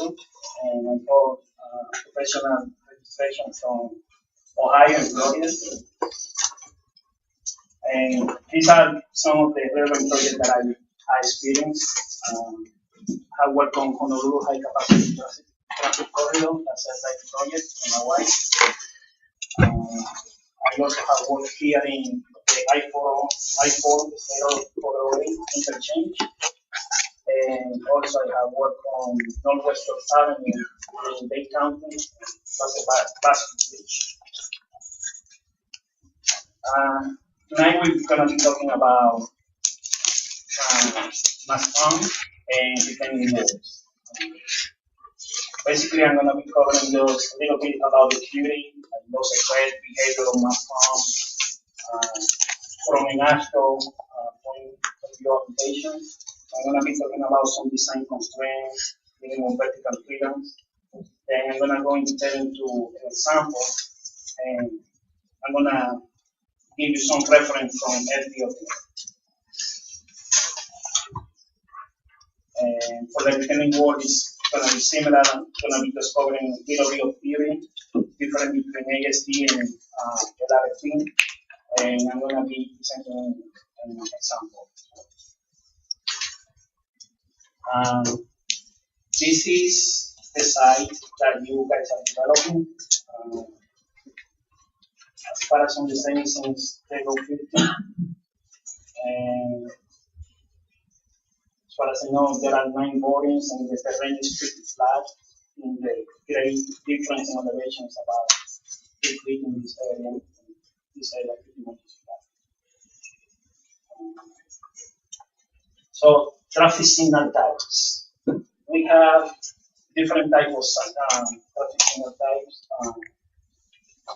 and I hold professional registration from Ohio and Florida. And these are some of the relevant projects that I experienced. I work on Honolulu High Capacity Traffic Corridor, that's a site project in Hawaii. I also have worked here in the I-4, the State 408 interchange. And also I have worked on Northwest Avenue in Bay County, that's a bus bridge. Tonight we're going to be talking about mass farm and retaining walls. Basically, I'm going to be covering just a little bit about the theory and those effects, behavior of mass farm from an actual point of view application. I'm going to be talking about some design constraints, minimum vertical clearance. Then I'm going to go into an example, and I'm going to give you some reference from FDOT. And for the retaining wall, it's going to be similar. I'm going to be discovering a little bit of theory, different between ASD and LRFT, and I'm going to be presenting an example. This is the site that you guys are developing. As far as understanding, since table 50, and as far as I know, there are 9 borings, and the terrain is pretty flat. In the great difference in elevation is about 8 feet in this area. This area pretty much is flat. So traffic signal types. We have different types of traffic signal types.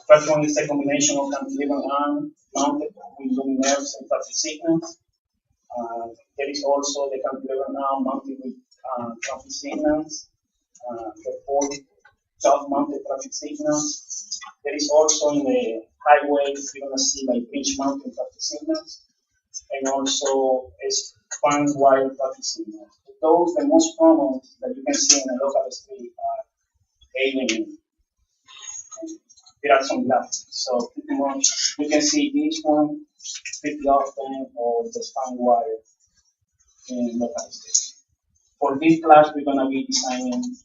First one is a combination of cantilever arm mounted with luminaires and traffic signals. There is also the cantilever arm mounted with traffic signals, the 4 top-mounted traffic signals. There is also in the highways, you're going to see like bridge-mounted traffic signals, and also a span wire traffic signals. Those, the most common that you can see in a local street are alien. There are some graphics. So pretty much you can see this one pretty often, or the span wire in local street. For this class, we're going to be designing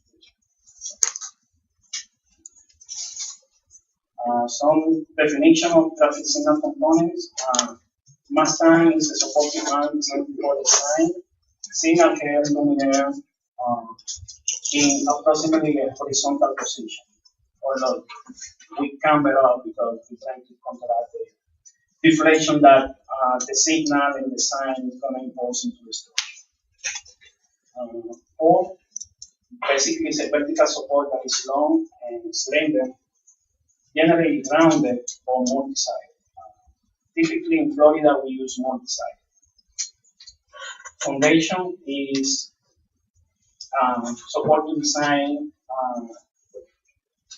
some definition of traffic signal components. Mass time is a supporting arm designed for design. Signal hair luminaire in approximately a horizontal position, although we camber out because we're trying to counteract the deflation that the signal and the sign is going to impose into the structure. Or basically it's a vertical support that is long and slender, generally rounded or multi-sided. Typically in Florida we use multi-sided. Foundation is supporting design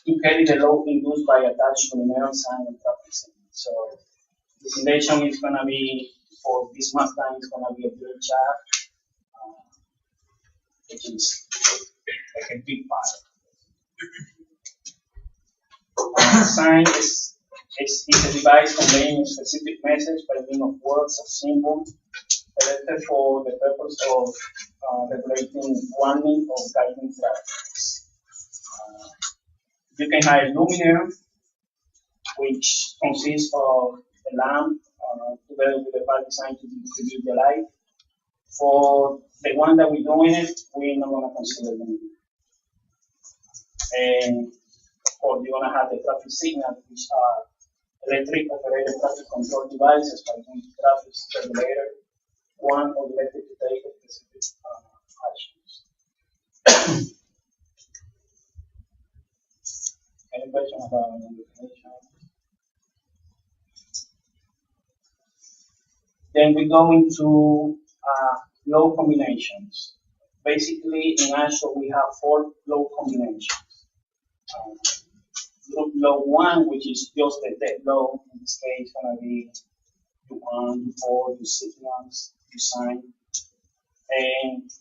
to carry the load induced by attached luminaire sign and traffic signal. So the foundation is going to be, for this mass line, is going to be a blue shaft, which is like a big part. Sign is a device conveying a specific message by means of words or symbols, selected for the purpose of regulating warning or guiding traffic. You can have a luminaire, which consists of a lamp together with a part designed to distribute the light. For the one that we're doing it, we're not going to consider the luminaire. And of course, you're going to have the traffic signals, which are electric operated traffic control devices like traffic regulator, one or electric to take specific actions. Any question about the definition? Then we go into load combinations. Basically, in ASHO, we have 4 load combinations. Group load 1, which is just the dead load, in this case, going to be U1, U4, U signals, U sign. And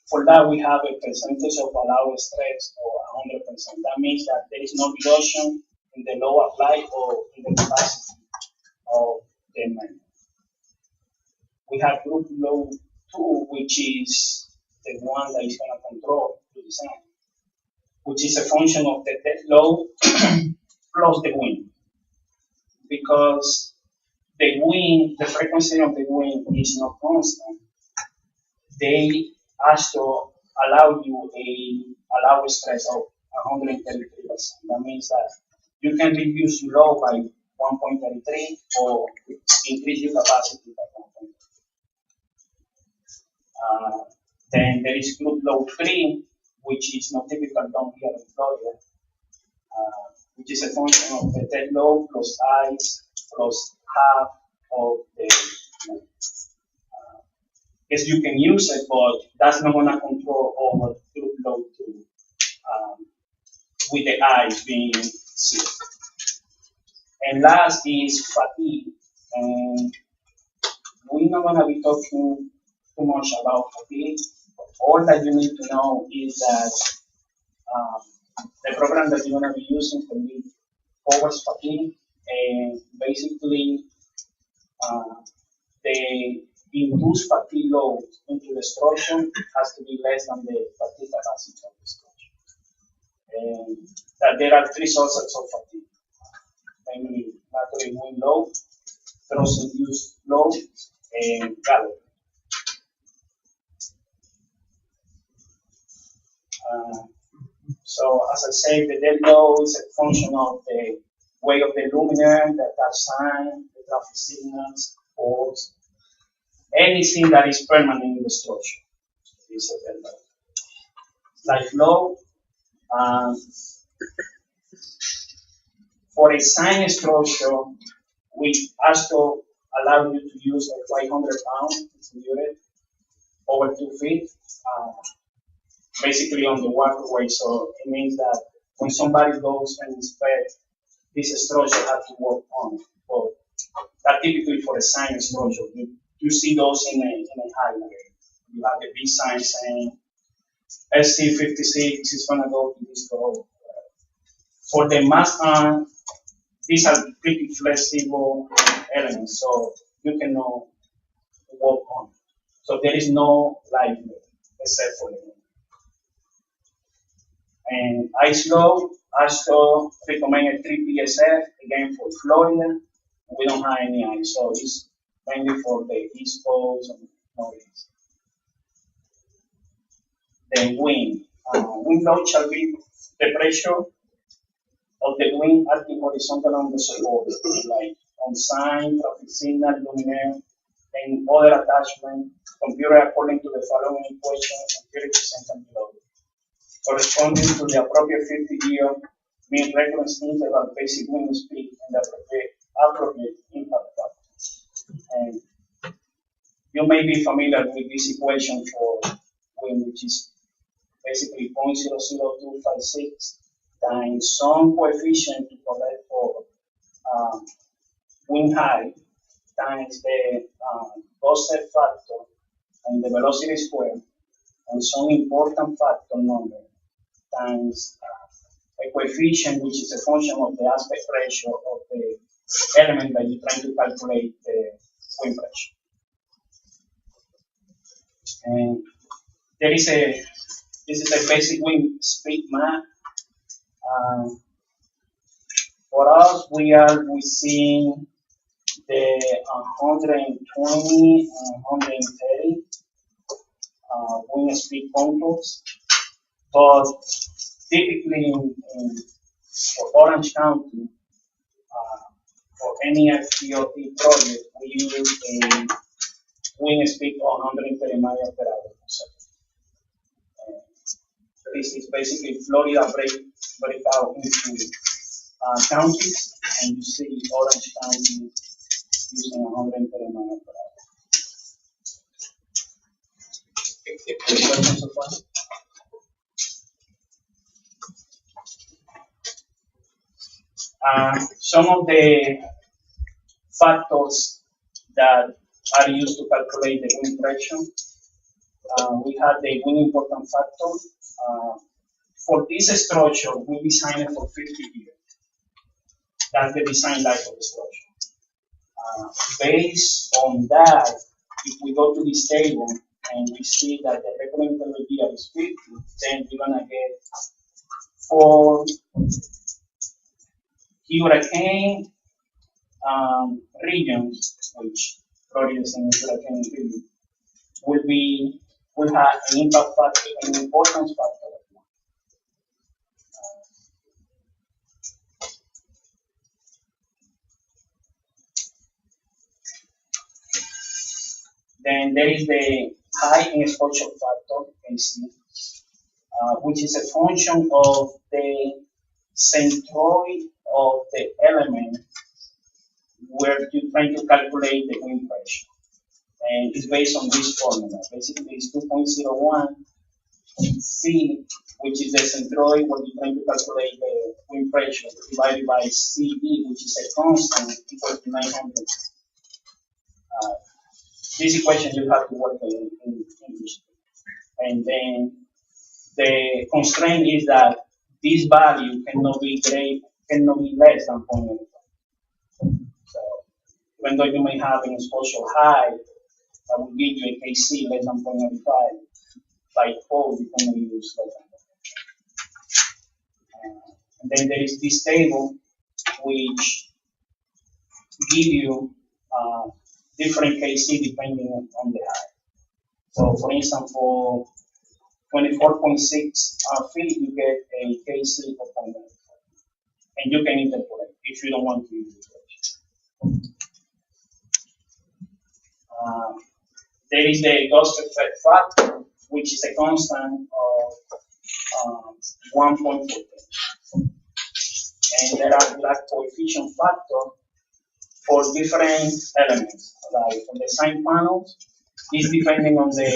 For that, we have a percentage of allowed stress or 100%. That means that there is no reduction in the load applied or in the capacity of the member. We have group load 2, which is the one that is going to control the design, which is a function of the dead load plus the wind. Because the wind, the frequency of the wind is not constant, they also allow you allowed stress of 133%. That means that you can reduce your load by 1.33 or increase your capacity by 1.33. Then there is group load 3, which is not typical down here in Florida, which is a function of the dead load plus ice plus half of the. Yes, you can use it, but that's not going to control over group load 2 with the ice being 0. And last is fatigue. And we're not going to be talking too much about fatigue. All that you need to know is that the program that you're going to be using can be covers fatigue, and basically the induced fatigue load into the structure has to be less than the fatigue capacity of the structure. And that there are 3 sources of fatigue. Namely, natural wind load, cross-induced load, and gravity. So, as I say, the dead load is a function of the weight of the luminaire, the attached sign, the traffic signals, poles, anything that is permanent in the structure is a dead load. Life load, for a sign structure, which also allows you to use a 500-pound unit over 2 feet, basically on the waterway. So it means that when somebody goes and inspects this structure, have to work on it. But that typically for a sign structure, you see those in a highway. You have the big sign saying SC56 is going to go to this road. For the mass arm, these are pretty flexible elements, so you can work on. So there is no life except for the wind. And ice load, also recommended 3 PSF, again for Florida. We don't have any ice, so it's mainly for the East Coast and Northeast. Then wind. Wind load shall be the pressure of the wind acting horizontal on the support, like on sign, traffic signal, luminaire, and other attachments, computed according to the following equations and 30% and below. Corresponding to the appropriate 50-year mean reference interval basic wind speed and the appropriate impact factor. And you may be familiar with this equation for wind, which is basically 0.00256 times some coefficient to correct for wind height times the offset factor and the velocity square and some important factor number times a coefficient which is a function of the aspect ratio of the element that you're trying to calculate the wind pressure. And this is a basic wind speed map. For us, we are within the 120 and 130 wind speed contours, but typically for Orange County, for any FDOT project, we use a wind speed of 130 miles per hour per second. This is basically Florida break out into counties, and you see Orange County using 130 miles per hour. Any questions so far? Some of the factors that are used to calculate the wind pressure, We had the wind important factor. For this structure, we designed it for 50 years. That's the design life of the structure. Based on that, if we go to this table and we see that the recommended year is 50, then we're gonna get 4 hurricane regions, which Florida is in hurricane region, will have an impact factor, an importance factor of 1. Then there is the high exposure factor, AC, which is a function of the centroid of the element where you're trying to calculate the wind pressure. And it's based on this formula. Basically, it's 2.01 C, which is the centroid where you're trying to calculate the wind pressure, divided by CD, which is a constant equal to 900. This equation you have to work in English. And then the constraint is that this value cannot be less than 0.85. So even though you may have an exposure high, that will give you a KC less than 0.85. By default, you can use less than 0.85. And then there is this table which give you different KC depending on the height. So for instance, for 24.6 feet, you get a KC of 0.85. And you can interpolate if you don't want to use it. There is the ghost effect factor, which is a constant of 1.4. And there are black coefficient factor for different elements. Like for the sine panels, it's depending on the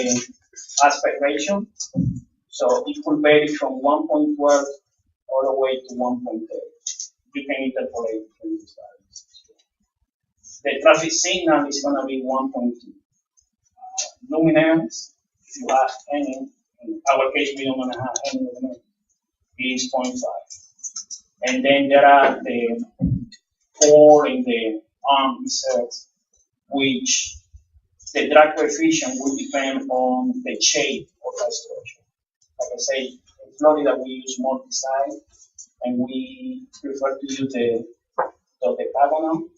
aspect ratio. So it could vary from 1.12 all the way to 1.8. You can interpolate between these values. The traffic signal is going to be 1.2. Luminaires, if you have any, in our case we don't want to have any luminaire, is 0.5. And then there are the 4 in the arm reserves, which the drag coefficient will depend on the shape of the structure. Like I say, in Florida we use multi-side, and we prefer to use the decagonal.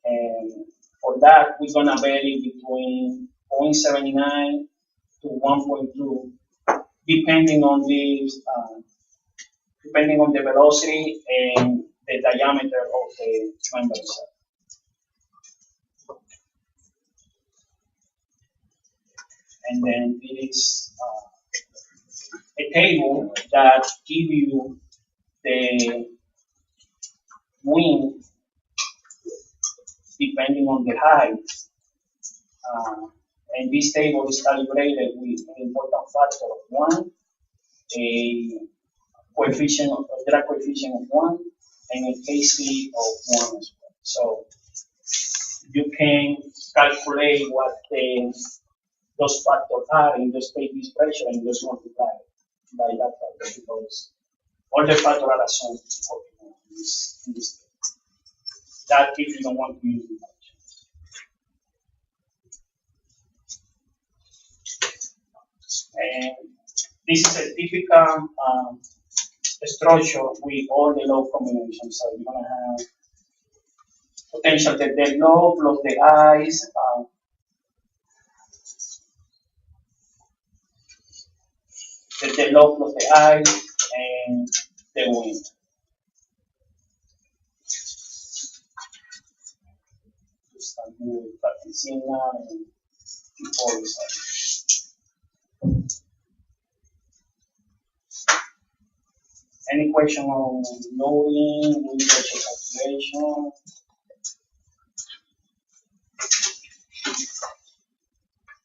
And for that, we're gonna vary between 0.79 to 1.2, depending on the velocity and the diameter of the member itself. And then it is a table that gives you the wind depending on the height. And this table is calibrated with an important factor of 1, a drag coefficient of 1, and a KC of 1 as well. So you can calculate what those factors are and just take this pressure and just multiply it by that factor, because all the factors are assumed in this case. That if you don't want to use it. And this is a typical structure with all the load combinations. So you're going to have potential the load plus the ice. The load plus the ice and the wind. Just do practicing now and before we start. Any question on loading, wind pressure calculation?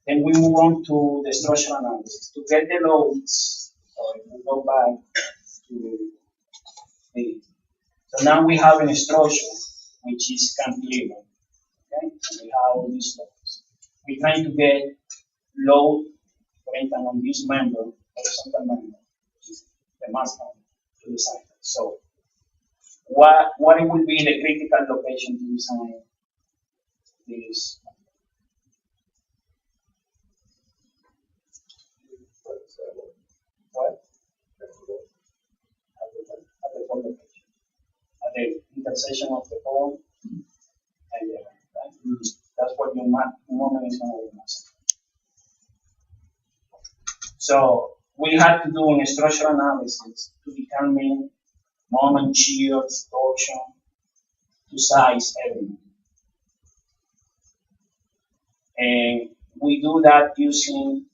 Then we move on to the structural analysis. To get the loads, so if we go back to the, so now we have a structure which is cantilever. Okay, and we have all these loads. We're trying to get load for instance, on this member, horizontal member, which is the mass member to design that. So, what it will be the critical location to design this? What? At the pole location, at the intersection of the pole and the right? That's what your moment is going to be. So we had to do a structural analysis to determine moment, shear, torsion, to size everything. And we do that using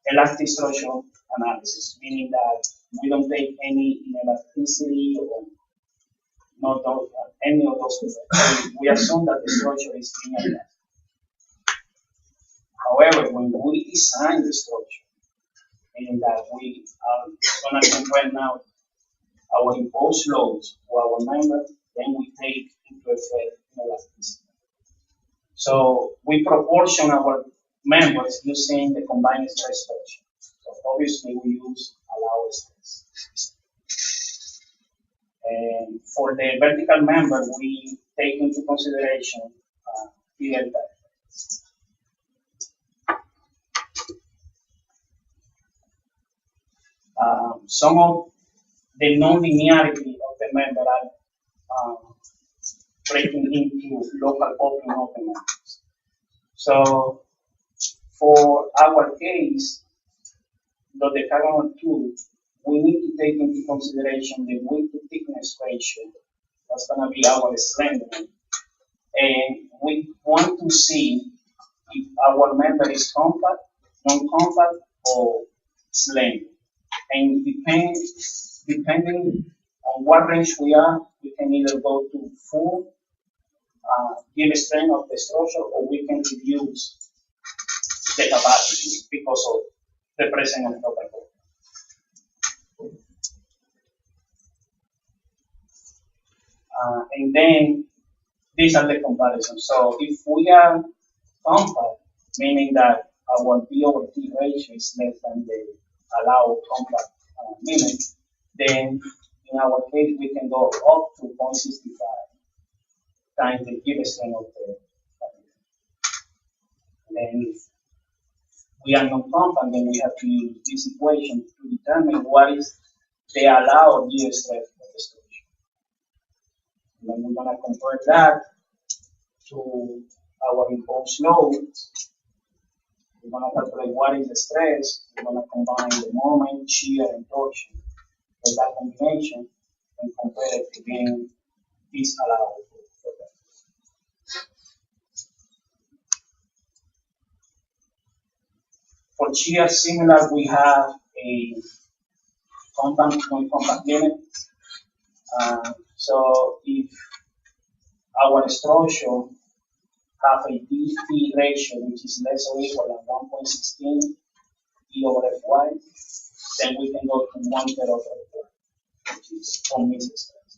elastic structure analysis, meaning that we don't take any inelasticity or not any of those effects. We assume that the structure is inelastic. However, when we design the structure, meaning that we are going to compare now our imposed loads to our member, then we take into effect inelasticity. So we proportion our members using the combined stress function. So obviously we use allowed stress. And for the vertical member, we take into consideration delta. Some of the non-linearity of the member are breaking into local open members. So for our case, the decagonal tool, we need to take into consideration the width to thickness ratio. That's going to be our slenderness. And we want to see if our member is compact, non-compact, or slender. And depending on what range we are, we can either go to full, give strength of the structure, or we can reduce the capacity because of the presence of local open. And then these are the comparisons. So if we are compact, meaning that our P over T ratio is less than the allowed compact limit, then in our case we can go up to 0.65 times the give strength of the and then if we are non-compact, then we have to use this equation to determine what is the allowed yield strength of the structure. And then we're going to compare that to our imposed load. We're going to calculate what is the stress. We're going to combine the moment, shear, and torsion with that combination and compare it to being disallowed. For shear, similar, we have a compact non-compact limit. So if our structure have a DT ratio which is less or equal than 1.16 E over Fy, then we can go to 1/3 of Fy, which is permissive stress.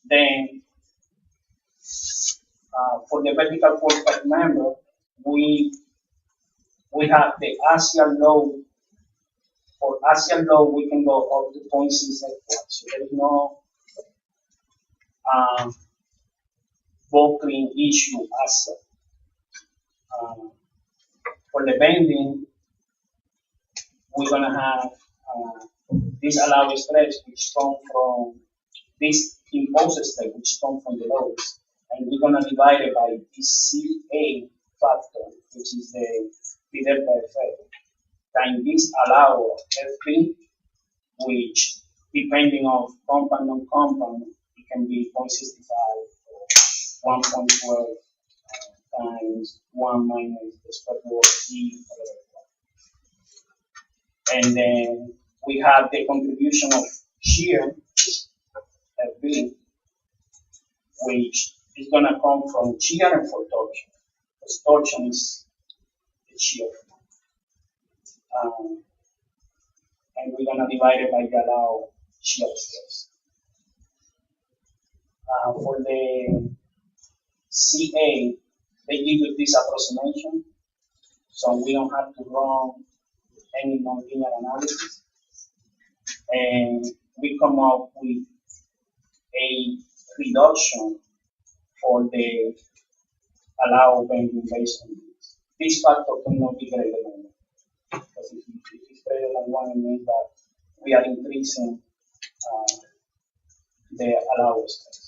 Then for the vertical force member, we have the axial load. For axial load, we can go up to 0.6 Fy. So there is no buckling issue axial. For the bending, we're going to have this allowed stress, which comes from this imposed stress, which comes from the loads. And we're going to divide it by this CA factor, which is the delta effect, times this allowed FP, which depending on compound non-compound, it can be 0.65 or 1.12 times 1 minus the square root of E. And then we have the contribution of shear, FB, which is going to come from shear and for torsion. Because torsion is the shear. And we're going to divide it by the allowed shear stress. For the CA, they give you this approximation, so we don't have to run any nonlinear analysis, and we come up with a reduction for the allowed bending based on this. This factor cannot be greater than 1, because if it's greater than 1, it means that we are increasing the allowed stress.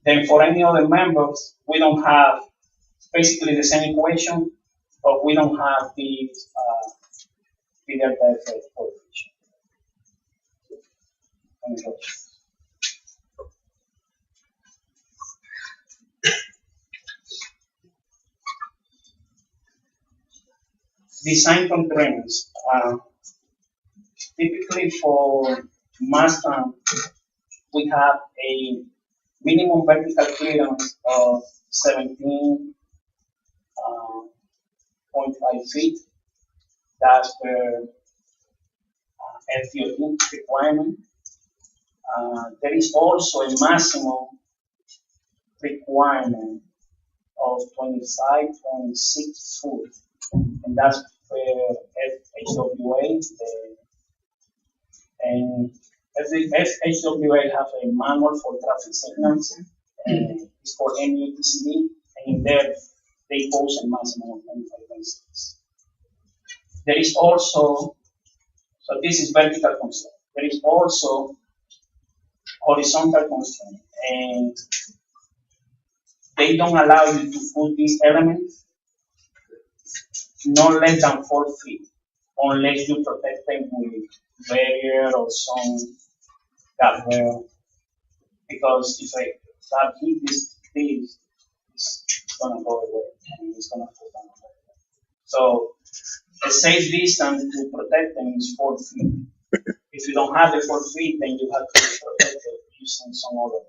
Then for any other members, we don't have basically the same equation, but we don't have the delta effect coefficient. Design constraints. Typically for mass tank, we have a minimum vertical clearance of 17.5 feet. That's per FEOD requirement. There is also a maximum requirement of 25.6 foot, and that's per FHWA. And FHWA have a manual for traffic signals, and it's called MUTCD, and in there they pose a maximum of 25.6. There is also, so this is vertical constraint. There is also horizontal constraint, and they don't allow you to put these elements no less than 4 feet, unless you protect them with barrier or some guardrail. Because if I start hit this, it's gonna go away and it's gonna fall down. So a safe distance to protect them is 4 feet. If you don't have the 4 feet, then you have to protect it using some other.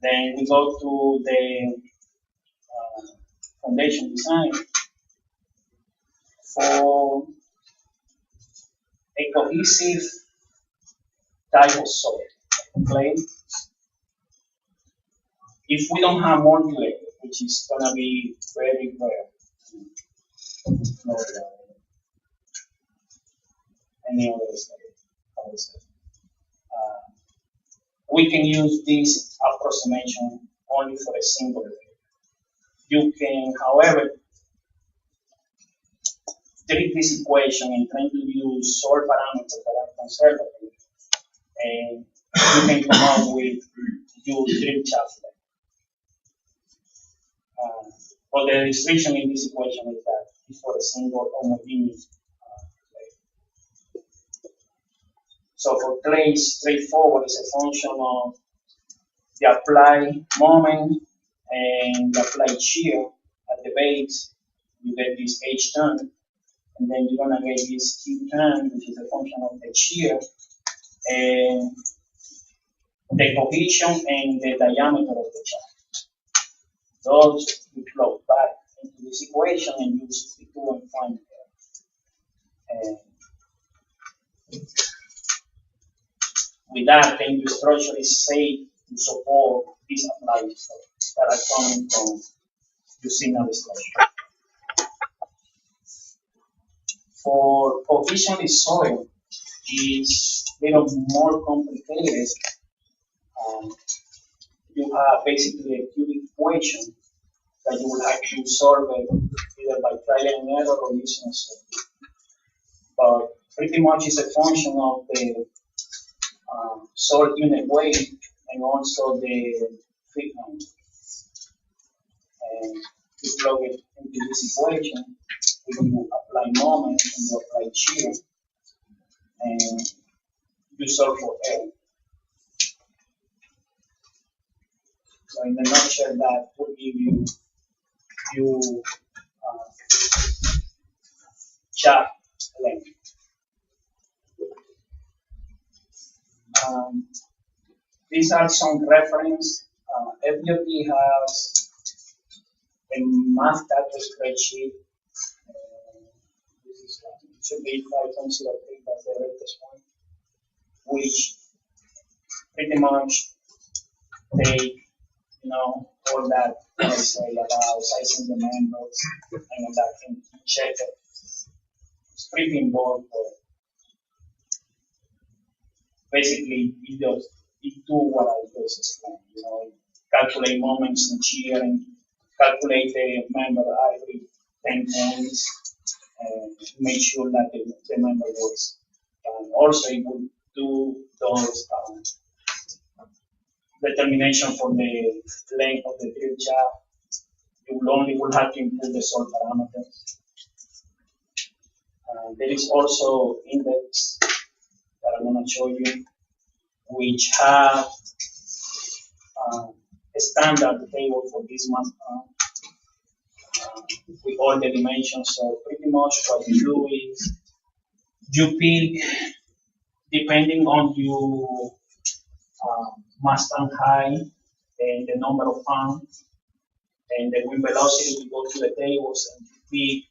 Then we go to the foundation design for a cohesive type of soil, clay. If we don't have multi-layer, which is gonna be very rare, any other state, I would say. We can use this approximation only for a single layer. You can, however, treat this equation and try to use soil parameters that are conservative, and you can come up with your drill shaft length. But the restriction in this equation is that it's for a single homogeneous clay. So for clay, straightforward is a function of the applied moment and the applied shear at the base. You get this H turn, and then you're gonna get this Q turn, which is a function of the shear, and the cohesion and the diameter of the shaft. Those you plug back into this equation and you substitute and find there. And with that, then the structure is safe to support these applied forces that are coming from the signal structure. For cohesionless soil, is a little more complicated. You have basically a cubic equation that you will have to solve it either by trial and error or using a circuit. But pretty much it's a function of the soil unit weight and also the treatment. And you plug it into this equation, you apply moment and you apply shear, and you solve for L. So in a nutshell, that will give you shaft length. These are some reference. FDOT has a math data spreadsheet. This is should be 5.03, that's the latest one, which pretty much take, all that I say about sizing the members and all that can check it. It's pretty involved, but basically it do what I just explained, calculate moments in cheer and calculate the member every 10 points and make sure that the member works. And also it would do those determination for the length of the drill shaft. You will have to input the soil parameters. There is also index that I'm going to show you, which have a standard table for this month with all the dimensions. So pretty much what you do is you pick, depending on your mast and height and the number of pounds and the wind velocity, you go to the tables and you pick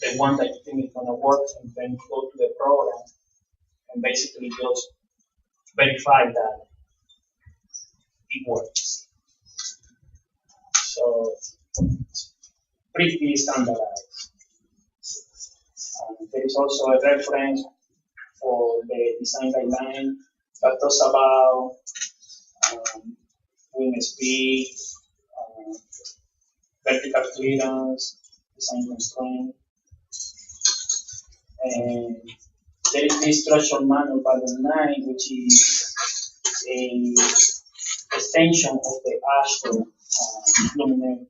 the one that you think is going to work, and then go to the program and basically just verify that it works. So it's pretty standardized. There is also a reference for the design guideline that talks about wind speed, vertical clearance, design constraint. And there is this structural manual pattern 9, which is a extension of the Astro luminaire.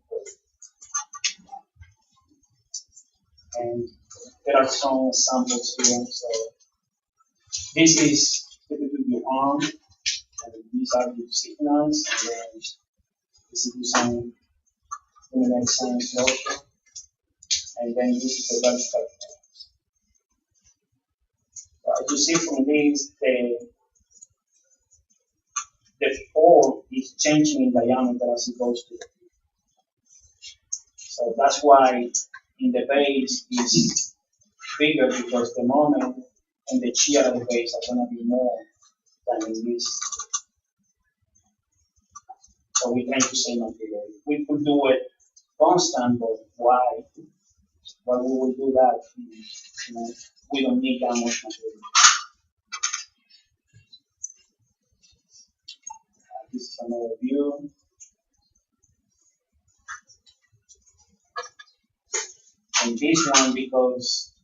And there are some samples here. So this is typically your arm, and these are your signals, and then this is some luminaire science lotion, and then this is the vertical. As you see from this, the hole is changing in diameter as it goes to the tip. So that's why in the base is bigger, because the moment and the shear at the base are going to be more than in this. So we tend to say material. We could do it constant, but why? Why we will do that? We don't need that much material. This is another view. And this one, because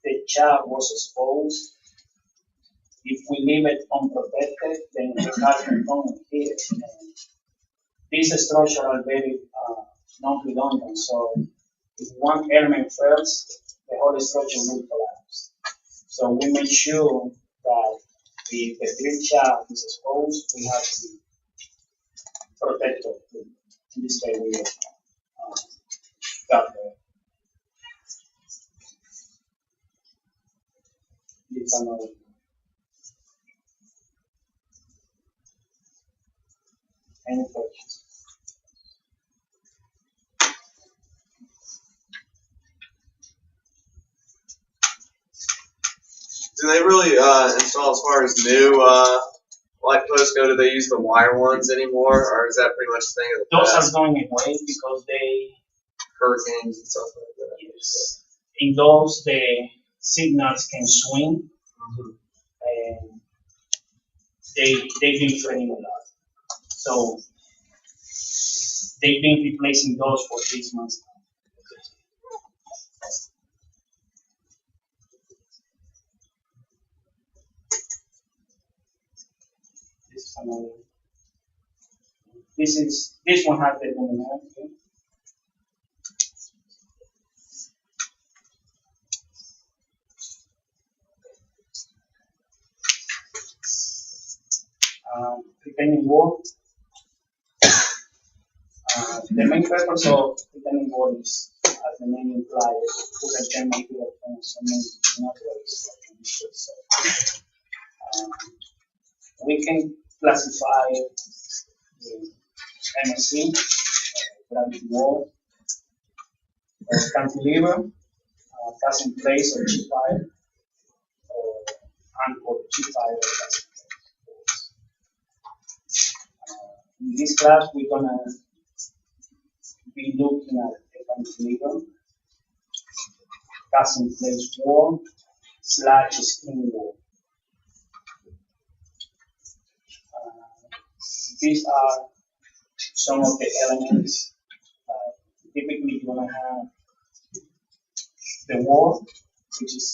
the shaft was exposed, if we leave it unprotected, then the car can come and hit it. And these structures are very non-redundant, so if one element fails, the whole structure will collapse. So we make sure that if the drill shaft is exposed, we have to protect it. In this way, we got there. It's another. Any questions? Do they really install, as far as new light posts go, do they use the wire ones anymore, or is that pretty much the thing of the Those past? are going away because they, Hurricanes and stuff like that. yes, in those the signals can swing, and they've been training a lot. So they've been replacing those for 6 months. This is another. This one has the luminosity. Retaining wall. The main purpose of retaining wall is, as the name implies, to retain material from so many natural structures. We can classify the MSC, gravity wall, cantilever, cast in place or chip pile, or anchor chip pile or cast in place. In this class, we're gonna be looking at the cantilever, cast in place wall / screen wall. These are some of the elements. Typically, you're gonna have the wall, which is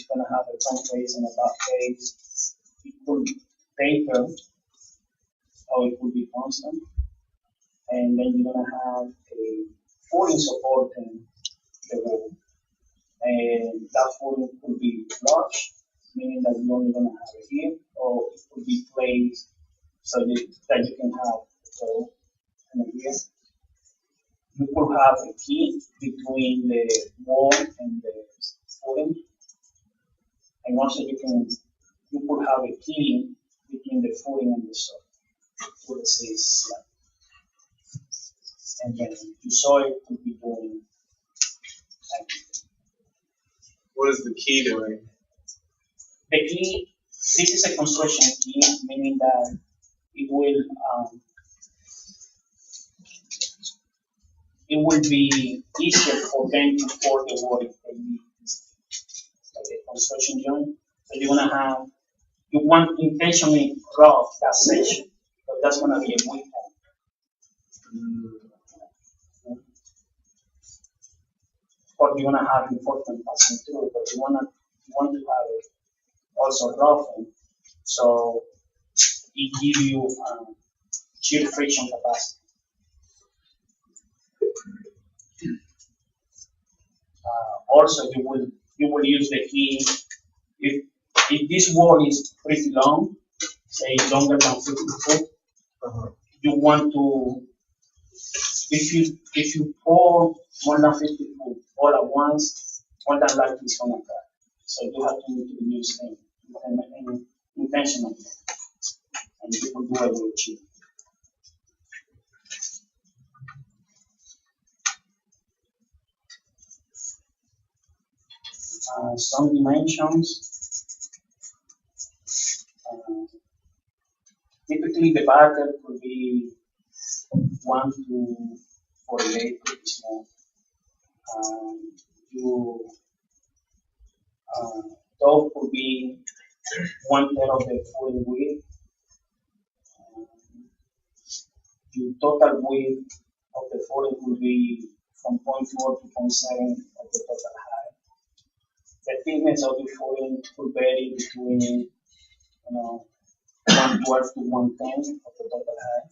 gonna have a front face and a back face. It could be paper, or it could be constant, and then you're gonna have a footing supporting the wall, and that footing could be flush, meaning that you're only gonna have it here, or it could be placed so that you can have the toe and here. You could have a key between the wall and the footing, and also you could have a key between the footing and the soil. So let's say slab, and then the soil could be doing. What is the key doing? The key. This is a construction key, meaning that it will be easier for them to pour the water if they need like a construction joint. So you want intentionally rough that section, but that's gonna be a weak point. Or you're gonna have important passing through, but you want to have it also roughened, so it gives you shear friction capacity. Also, you will use the key if this wall is pretty long, say longer than 50 foot. You want to if you pour more than 50 foot all at once, more than likely it's gonna crack. So you have to use an intentional, and you can do it with cheap. Some dimensions. Typically, the barrel could be 1 to 48, pretty small. Dog could be 1/3 of the full width. The total width of the footing will be from 0.4 to 0.7 of the total height. The thickness of the footing could vary between 1/12 to 1/10 of the total height,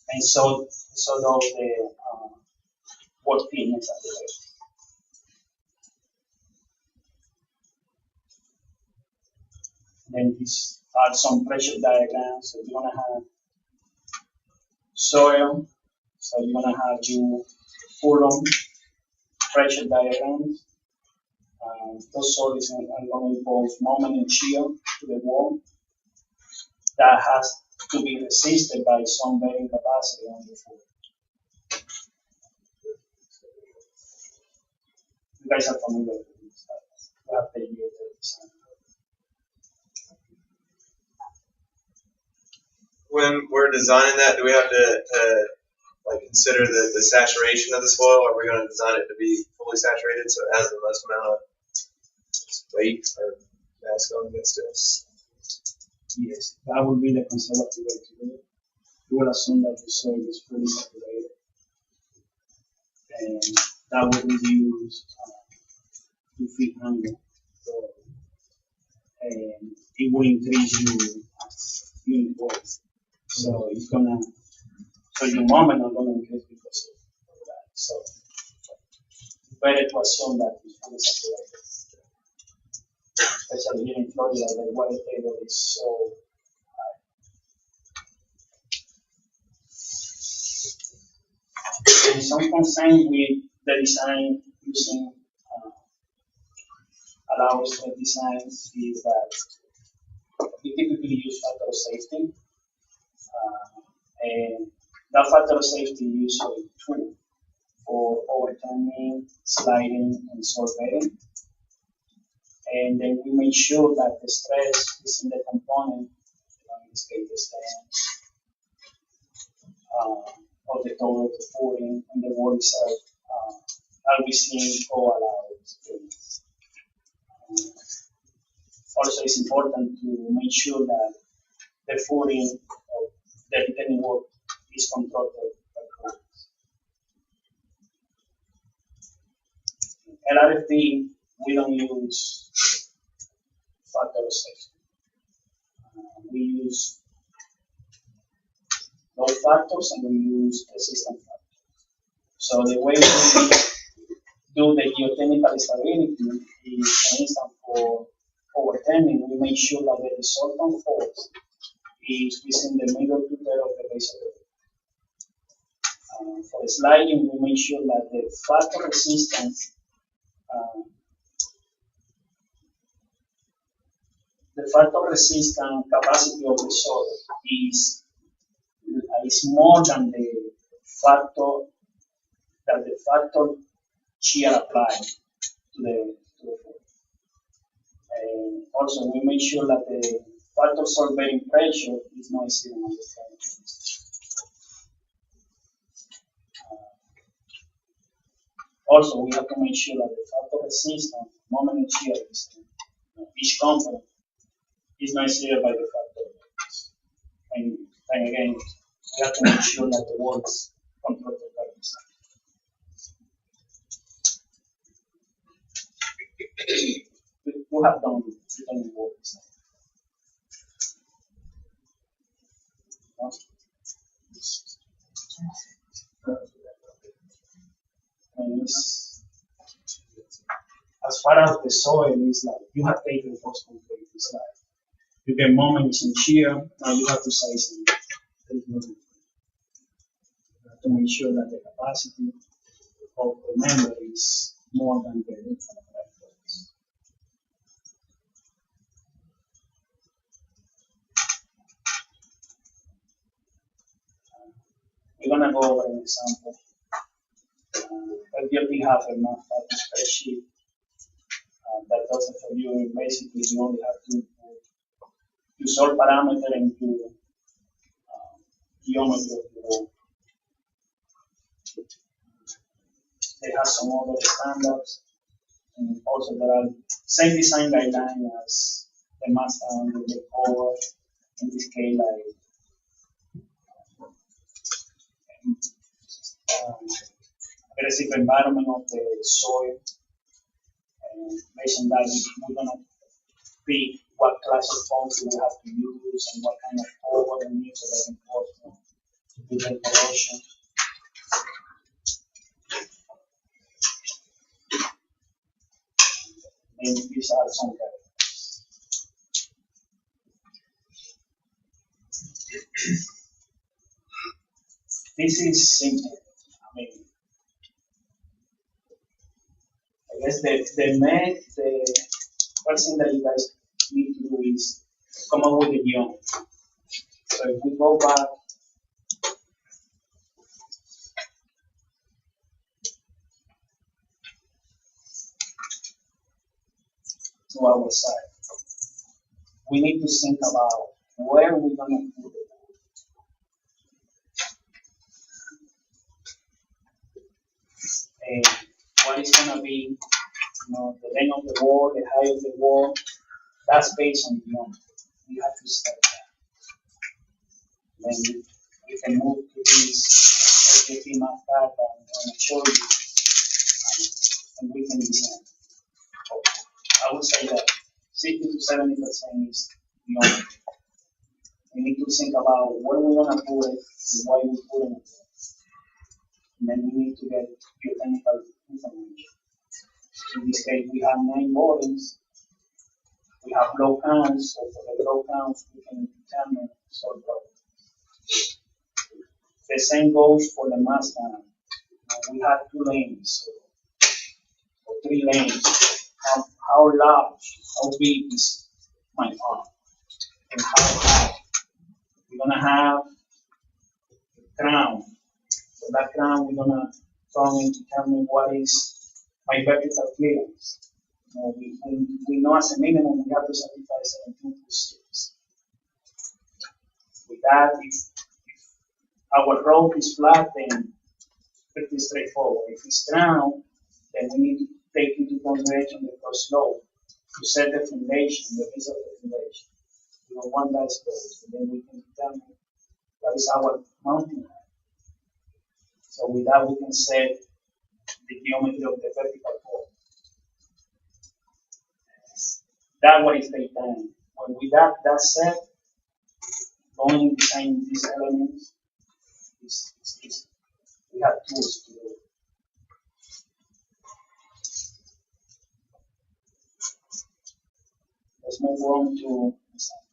and so does the wall thickness at the base. Then these are some pressure diagrams. So you're gonna have soil, so you're gonna have your Coulomb pressure diagrams. Those soils are going to impose moment and shear to the wall that has to be resisted by some bearing capacity on the floor. You guys are familiar with this. You have the design. When we're designing that, do we have to like consider the saturation of the soil? Are we going to design it to be fully saturated so it has the most amount of weight or mass going against it? Yes, that would be the conservative way to do it. You will assume that the soil is fully saturated, and that would reduce 2 feet angle. So, and it will increase your unit weight. So it's gonna, so your moment are gonna increase because of that. So it's better to assume that it's fully saturated. Especially here in Florida, the water table is so high. There is some concern with the design using allows designs is that we typically use factor of safety. And that factor of safety is usually 2 for overturning, sliding, and surveying. And then we make sure that the stress is in the component, in this case the stand, of the total of the footing and the wall itself, are we seeing co-allowed? Also, it's important to make sure that the footing of the retaining wall is controlled by clients. LRFP, we don't use factor of safety. We use load factors and we use resistance factors. So the way we do the geotechnical stability is, for instance, for overturning, we make sure that the resultant force is within the middle two-thirds of the base of the wall. For sliding, we make sure that the factor resistance, capacity of the soil is more than the factor shear applied to the floor. And also, we make sure that the factor soil bearing pressure is not exceeding on the frame. Also, we have to make sure that the factor resistance, moment of shear resistance, each component is not exceeded by the factor. And again, we have to make sure that the wall is controlled by the design. We have done the wall design. And as far as the soil is like, you have taken force complete. It's like you get moments in shear, now you have to size it. You have to make sure that the capacity of the member is more than the width of the factors. We're gonna go over an example. We have a math spreadsheet that does it for you. Basically, you only have to sort parameter into geometry of the wall. They have some other standards, and also there are same design guidelines as the master and the cover. In this case, like aggressive environment of the soil. And based on that, we're going to pick what class of pumps we have to use and what kind of cover we need so they can work to do the corrosion. And these are some guidelines. This is simple. I mean, I guess the first thing that you guys need to do is come up with a geometry. So if we go back to our side, we need to think about where we're going to put it. And what is going to be, the length of the wall, the height of the wall. That's based on geometry. You have to set that. Then you can move to this LGP math path and show you, and we can design. I would say that 60 to 70% is geometry. We need to think about where we want to put it and why we put it. And then we need to get geotechnical information. In this case, we have 9 borings. We have blow counts, so for the blow counts, we can determine soil properties. The same goes for the mass dam. We have 2 lanes, or 3 lanes. How large, how big is my arm, and how high? We're gonna have a crown. So that crown, we're gonna from determining what is my vertical clearance. We know as a minimum we have to sacrifice 17.6. With that, if our road is flat, then pretty straightforward. If it's ground, then we need to take into consideration the first slope to set the foundation, the base of the foundation. We don't want that exposed, and then we can determine what is our mounting height. So with that, we can set the geometry of the vertical wall. That way is the time. When with that set, going and designing these elements is we have tools to do it. Let's move on to design.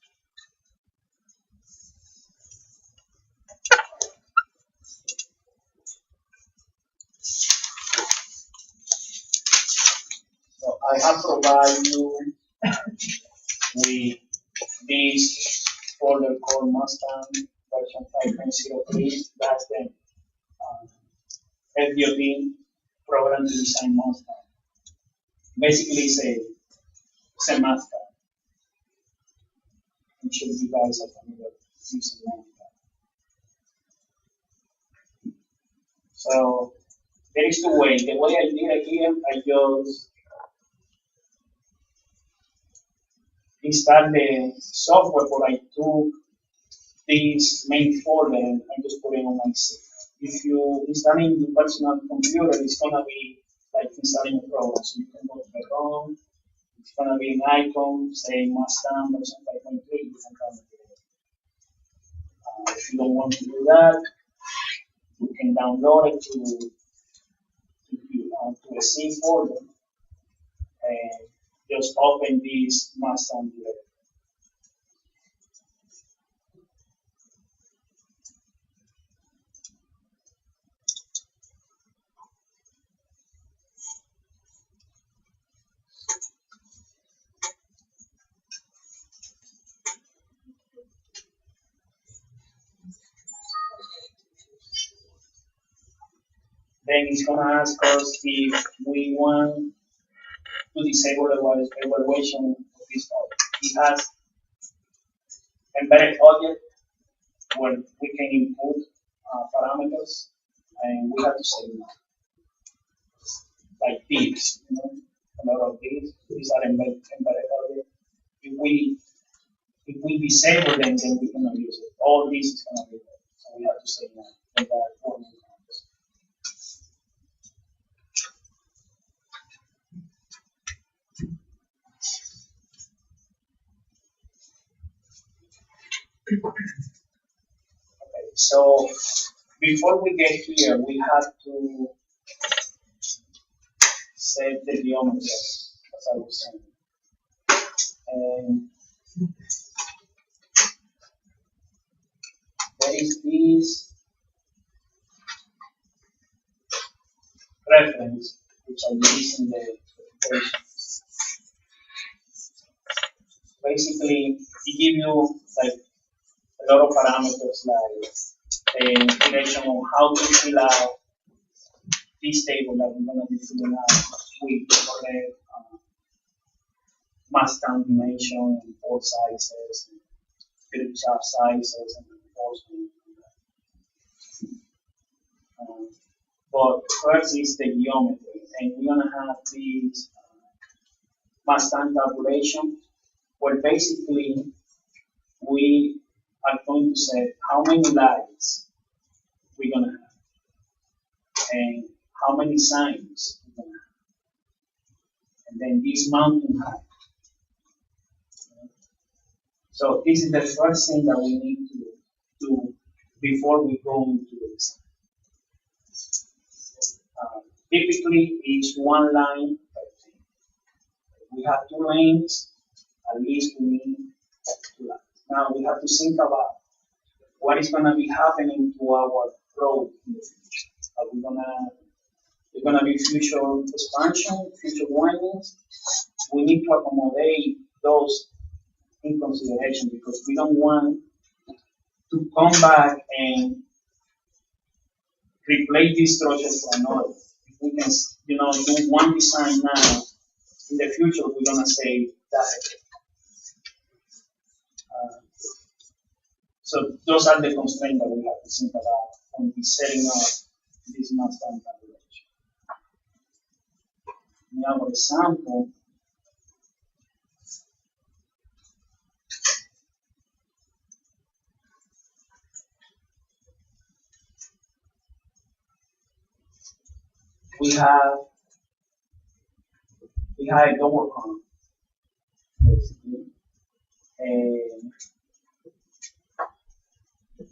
So I have provided you with this folder called Mustang version 5.03. That's the FDOT program to design Mustang. Basically, it's a Mustang. I'm sure you guys are familiar with using Mustang. So there is two ways. The way I did it here, I just installed the software, but I took this main folder and I just put it on my C. If you install it in your personal computer, it's gonna be like installing a program. So you can go to the ROM, it's gonna be an icon, say Mustang version 5.3, you can download it. If you don't want to do that, you can download it to the C folder and just open this Mustang directory. Then it's going to ask us if we want to disable the evaluation of this object. It has embedded object where we can input parameters, and we have to say no. Like these, a lot of these are embedded objects. If we disable them, then we cannot use it. All this is going to be there, so we have to say no. Okay, so before we get here, we have to set the geometry, as I was saying. And there is this reference, which I use in the presentation. Basically, it gives you like a lot of parameters, like the direction on how to fill out this table that we're going to be filling out with correct Mustang dimension and port sizes, and grip shaft sizes, and reinforcement. But first is the geometry, and we're going to have this Mustang calculation, where basically we are going to set how many lights we're going to have, and how many signs we're going to have, and then this mountain height. So this is the first thing that we need to do before we go into the design. Typically, it's one line per thing. If we have two lanes, at least we need two lines. Now we have to think about what is going to be happening to our road in the future. Are we going to be future expansion, future windings? We need to accommodate those in consideration, because we don't want to come back and replace this structure for another. If we can, do one design now, in the future we're gonna say that. So those are the constraints that we have to think about when we're setting up this master calculation. Now, for example, we have a double column, basically, and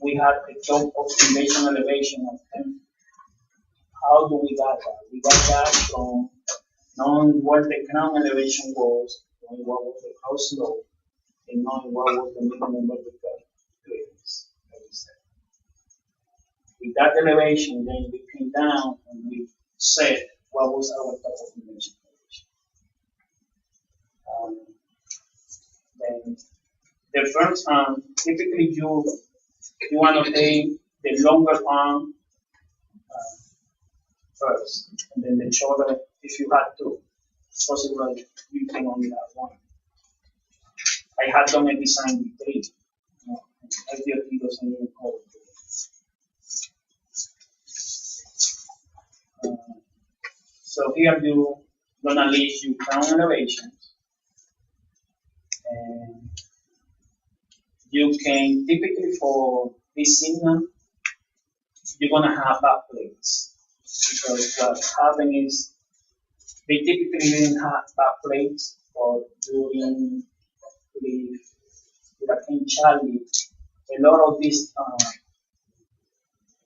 we have a top optimization elevation of 10. How do we got that? We got that from knowing what the ground elevation was, knowing what was the house slope, and knowing what was the minimum vertical clearance that we set. With that elevation, then we came down and we set what was our top optimization elevation. Then the first arm, typically you want to take the longer arm first, and then the shorter if you had to. It's possible you can only have one. I had done a design with 3. FDOT doesn't even call it. So here you're gonna list your ground elevations, and you can typically for this signal you're gonna have back plates, because what happened is they typically didn't have back plates, but during the Hurricane Charlie, a lot of these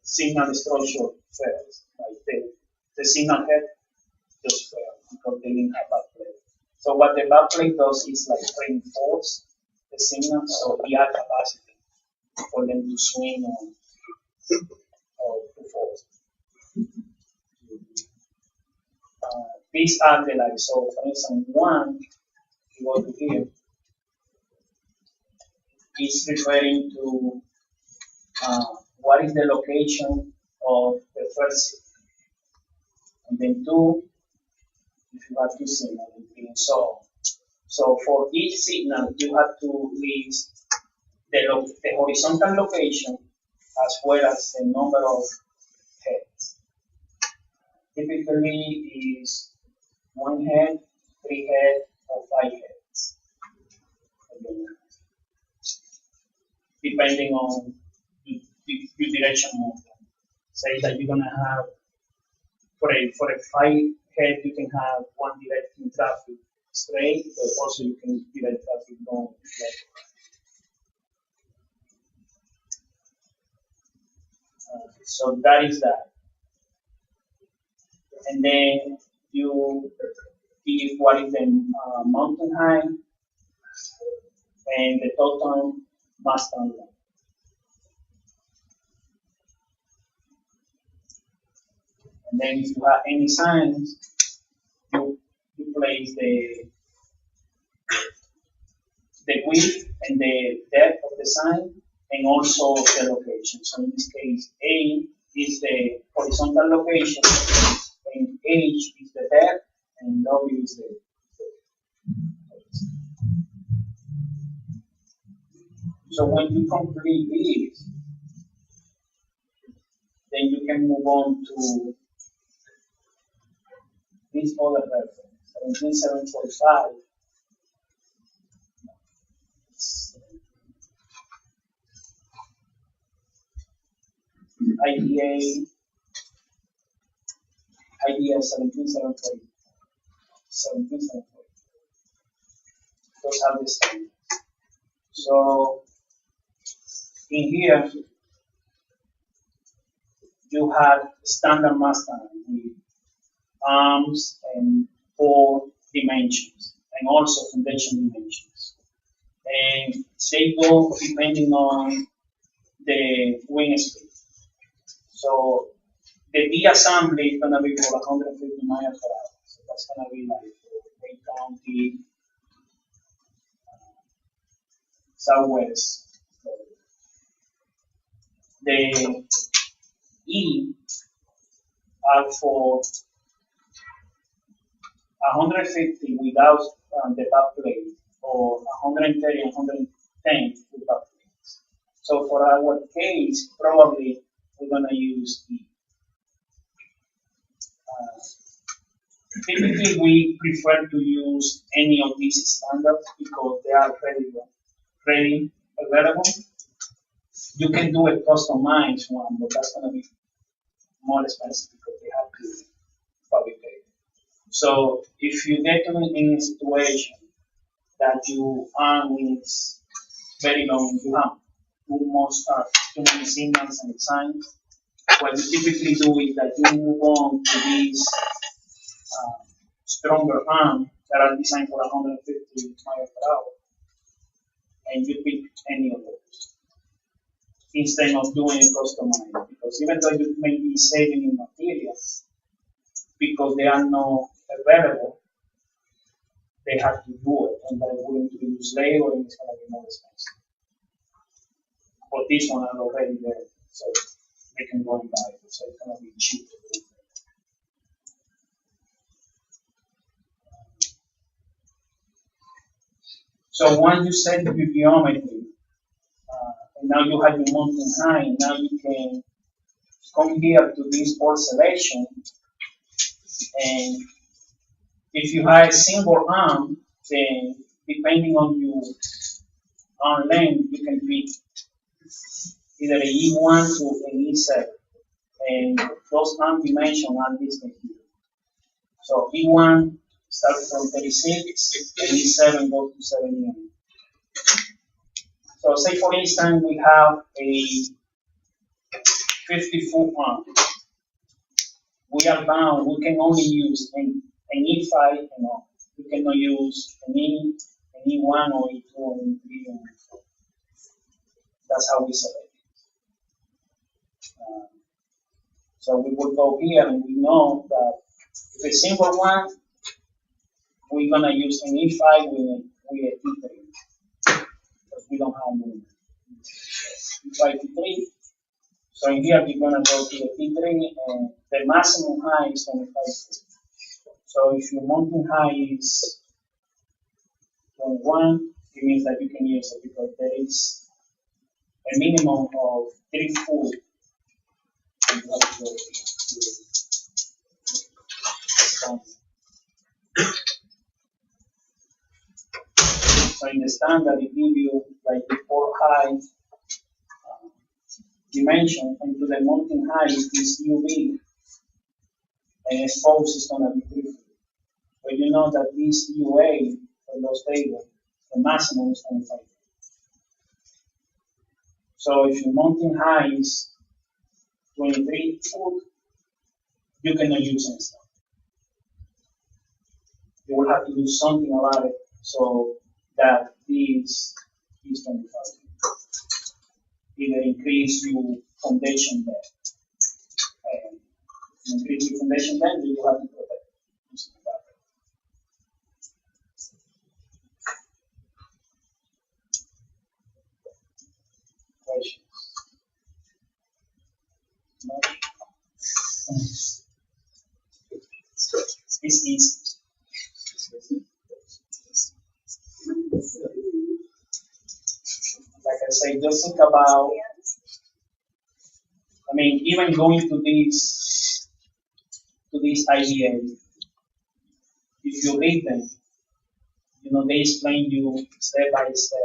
signal structure fails. Like the signal head just failed because they didn't have back plate. So what the back plate does is like reinforce the signal, so it adds capacity for them to swing or to force. These are the like, so for instance, one, if you go to here, is referring to what is the location of the first signal. And then 2, if you have 2 signals, so for each signal, you have to list the horizontal location as well as the number of heads. Typically is 1 head, 3 heads, or 5 heads. Depending on your direction movement. Say that you're gonna have for a 5 head, you can have 1 directing traffic straight, but also you can direct traffic going left. So that is that. And then you give what is the mountain height and the total mass length. And then if you have any signs, you place the width and the depth of the sign, and also the location. So in this case, A is the horizontal location, and H is the depth, and W is the. So when you complete this, then you can move on to this other reference, 17745. IDA 17740. Those are the standards. So in here, you have standard master with arms and 4 dimensions, and also foundation dimensions. And they go depending on the wing speed. So the D assembly is going to be for 150 miles per hour. So that's going to be like Wayne County, Southwest. The E are for 150 without the back plate, or 130 and 110 with back plates. So for our case, probably we're going to use the typically, we prefer to use any of these standards because they are ready available. You can do a customized one, but that's going to be more expensive because they have to fabricate. So if you get in a situation that your arm is very long, you have too many signals and signs, what you typically do is that you move on to these stronger arms that are designed for 150 miles per hour, and you pick any of those instead of doing a customized. Because even though you may be saving in materials, because they are not available, they have to do it, and they're going to use labor, and it's going to be more expensive. But this one are already there, so they can go and buy it, so it's going to be cheaper. So once you set your geometry, and now you have your mountain high, now you can come here to this board selection, and if you have a single arm, then depending on your arm length, you can pick either an E1 to an E7, and those arm dimensions are listed here. So E1 starts from 36, and E7 goes to 78. So say for instance we have a 50-foot arm. We are bound, we can only use an E5 and on. We cannot use an E1 or E2 or E3 or E4. That's how we select it. So we will go here and we know that if a simple one, we're gonna use an E5 with a T3. Because we don't have movement. E5 T3. So in here we're gonna go to the T3 and the maximum height is 25 feet. So if your mountain height is 21, it means that you can use it because there is a minimum of 3 foot. So in the standard, it gives you like the 4 height dimension, and to the mountain height is UV, and exposed is going to be 3 feet. But you know that this UA for those tables, the maximum is 25 feet. So if your mountain height is 23 foot, you cannot use any stuff. You will have to do something about it so that this is 25 feet. Either increase your foundation depth. And increase your foundation depth, you will have to protect it. Questions? No? This is like I say, just think about, I mean, even going to this IDA, if you read them, you know, they explain you step by step.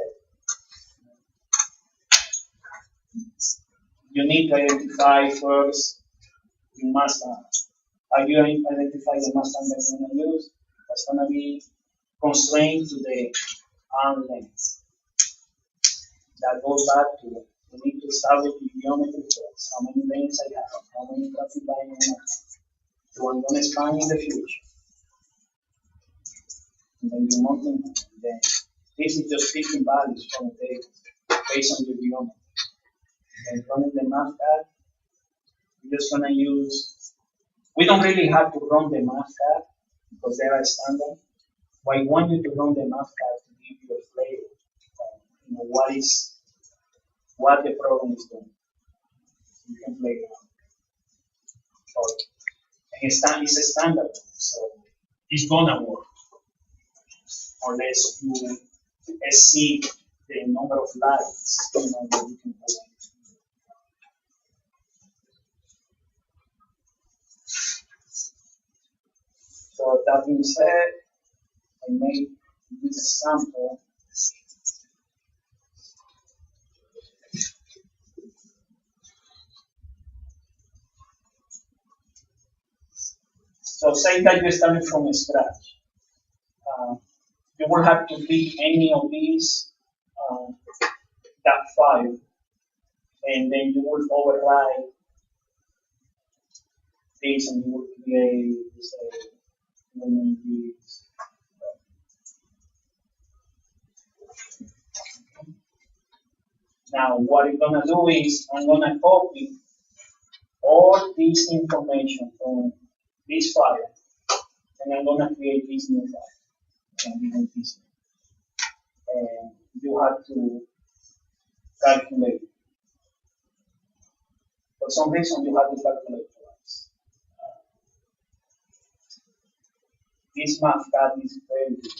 You need to identify first your master. How you identify the master that you're going to use? That's going to be constrained to the arm length. That goes back to you need to establish the geometry first. How many lanes I have? How many traffic lines I have? Do I'm going to span in the future? And then you mountain. Then this is just picking values from the table based on the geometry. And running the math we're just going to use, we don't really have to run the math because they are standard. But I want you to run the math to give you a flavor of what the problem is doing. You can play around. it's a standard, so it's gonna work unless you exceed the number of lights that you can put. So that being said, I made this sample. So say that you started from scratch. You will have to pick any of these that file, and then you will override this, and you will create this. Now, what I'm gonna do is I'm gonna copy all this information from this file, and I'm gonna create this new file. And you have to calculate. For some reason, you have to calculate twice. This math tab is very good.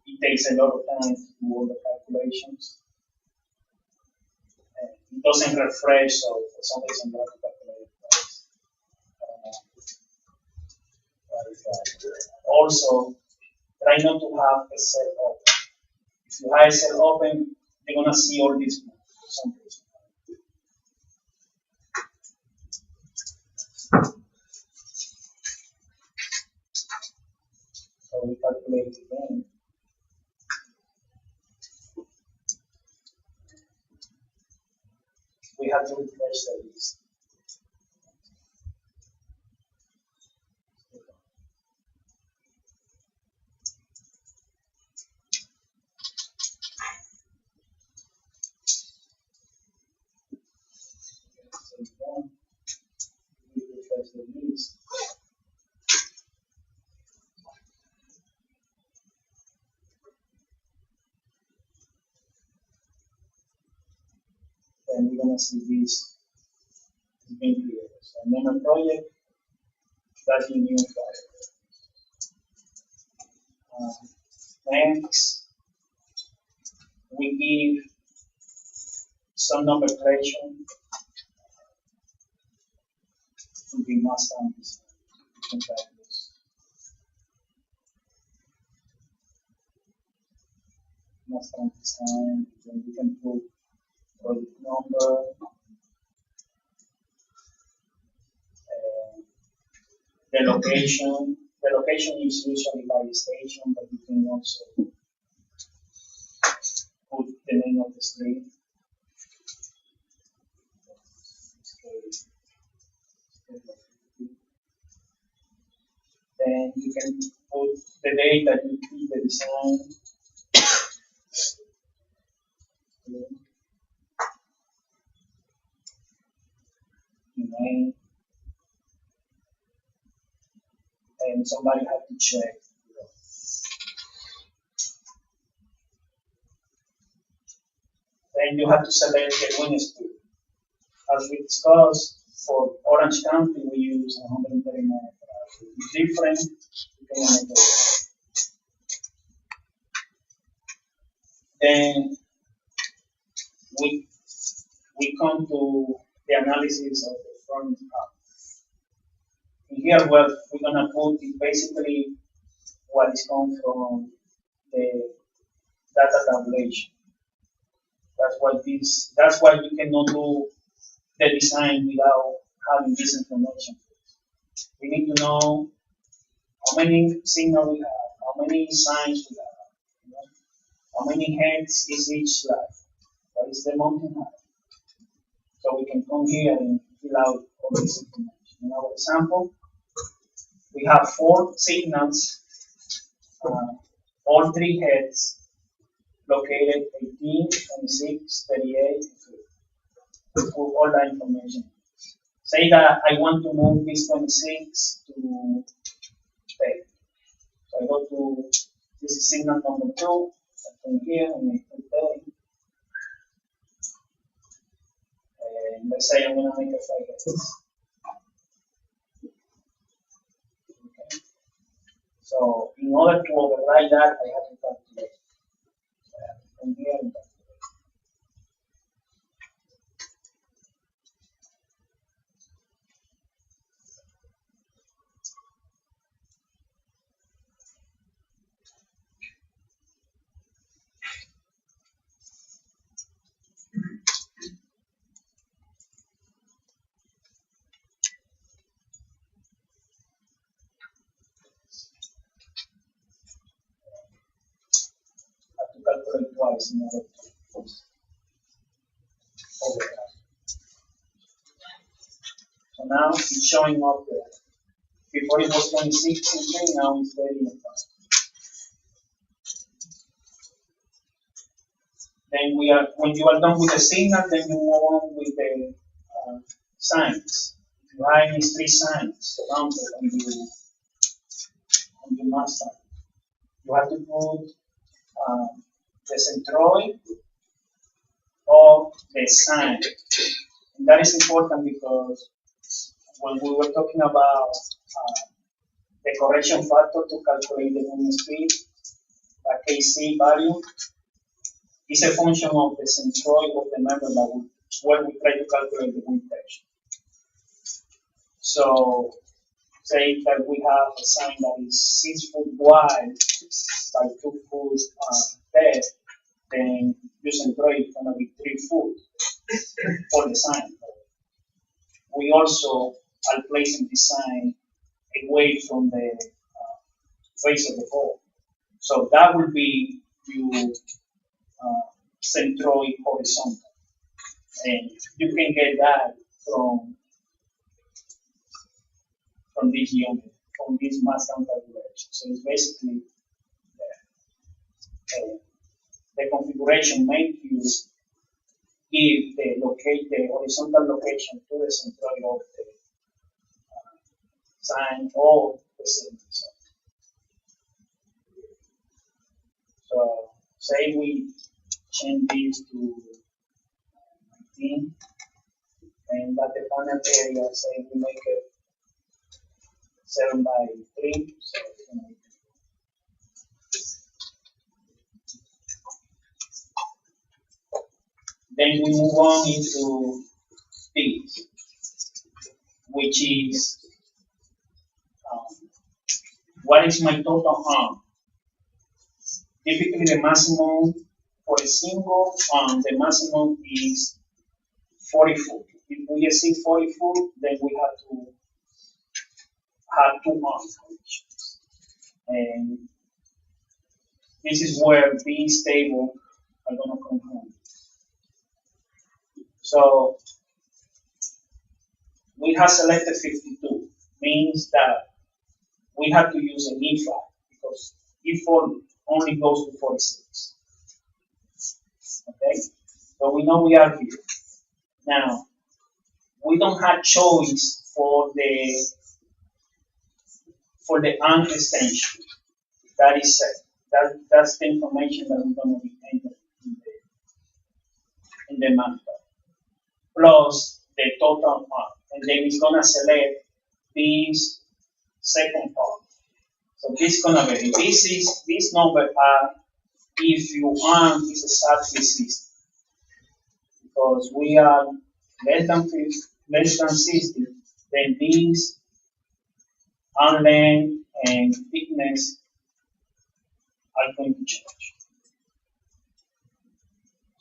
It takes a lot of time to do all the calculations. It doesn't refresh, so for some reason you have to calculate it twice. Also, try not to have a cell open. If you have a cell open, you're gonna see all this for some reason. So we calculate again. We have to refresh the list. We refresh the list. Then we're gonna see this being created. So name a project, that's your new file. Next, we give some nomenclature to the master design. Master design, then you can put project number, the location. The location is usually by the station, but you can also put the name of the street. Then you can put the date that you did the design. Name. And somebody had to check. Then you have to select the wind speed. As we discussed, for Orange County, we use 139 per hour. If it's different, you can manage it. Then we come to the analysis of the front half. In here, what we're gonna put is basically what is come from the data tabulation. That's why you cannot do the design without having this information. We need to know how many signals we have, how many signs we have, how many heads is each slide, what is the mountain height. So we can come here and fill out all this information. In our example, we have 4 signals, all 3 heads located 18, 26, 38, and 50. We put all that information. Say that I want to move this 26 to 30. So I go to, this is signal number 2, I come here and I put 30. And let's say I'm going to make a flight like this. Okay. So in order to override that, I have to calculate. So I have to come here and calculate. I have to calculate twice in order to override. So now it's showing up there. Before it was 26 something, now it's 35. Then when you are done with the signal, then you move on with the signs. You have these three signs surrounded on your master. You have to put the centroid of the sign. And that is important because when we were talking about the correction factor to calculate the movement speed, the KC value, is a function of the centroid of the member that where we try to calculate the wind tension. So, say that we have a sign that is 6 foot wide by 2 foot depth, then your centroid is going to be 3 foot for the sign. We also are placing the sign away from the face of the pole. So that would be your centroid horizontal. And you can get that from this geometry, from this mass down calculation. So it's basically the configuration make you give the horizontal location to the centroid of the sign or the signal. So say we change this to 19, and that the panel area, say we make it 7 by 3, so it's going to be then we move on into this, which is what is my total arm? Typically, the maximum for a single arm, the maximum is 40 foot. If we exceed 40 foot, then we have to have 2 arm collisions. And this is where these tables are going to come from. So we have selected 52, means that we have to use an E5 because E4 only goes to 46. Okay, so we know we are here. Now, we don't have choice for the arm extension. That is set. That's the information that we're going to be entering in the manual. Plus the total arm. And then it's going to select this second part. So this is going to vary. This number are if your arm is exactly 60. Because we are less than 60, then these arm length and thickness are going to change.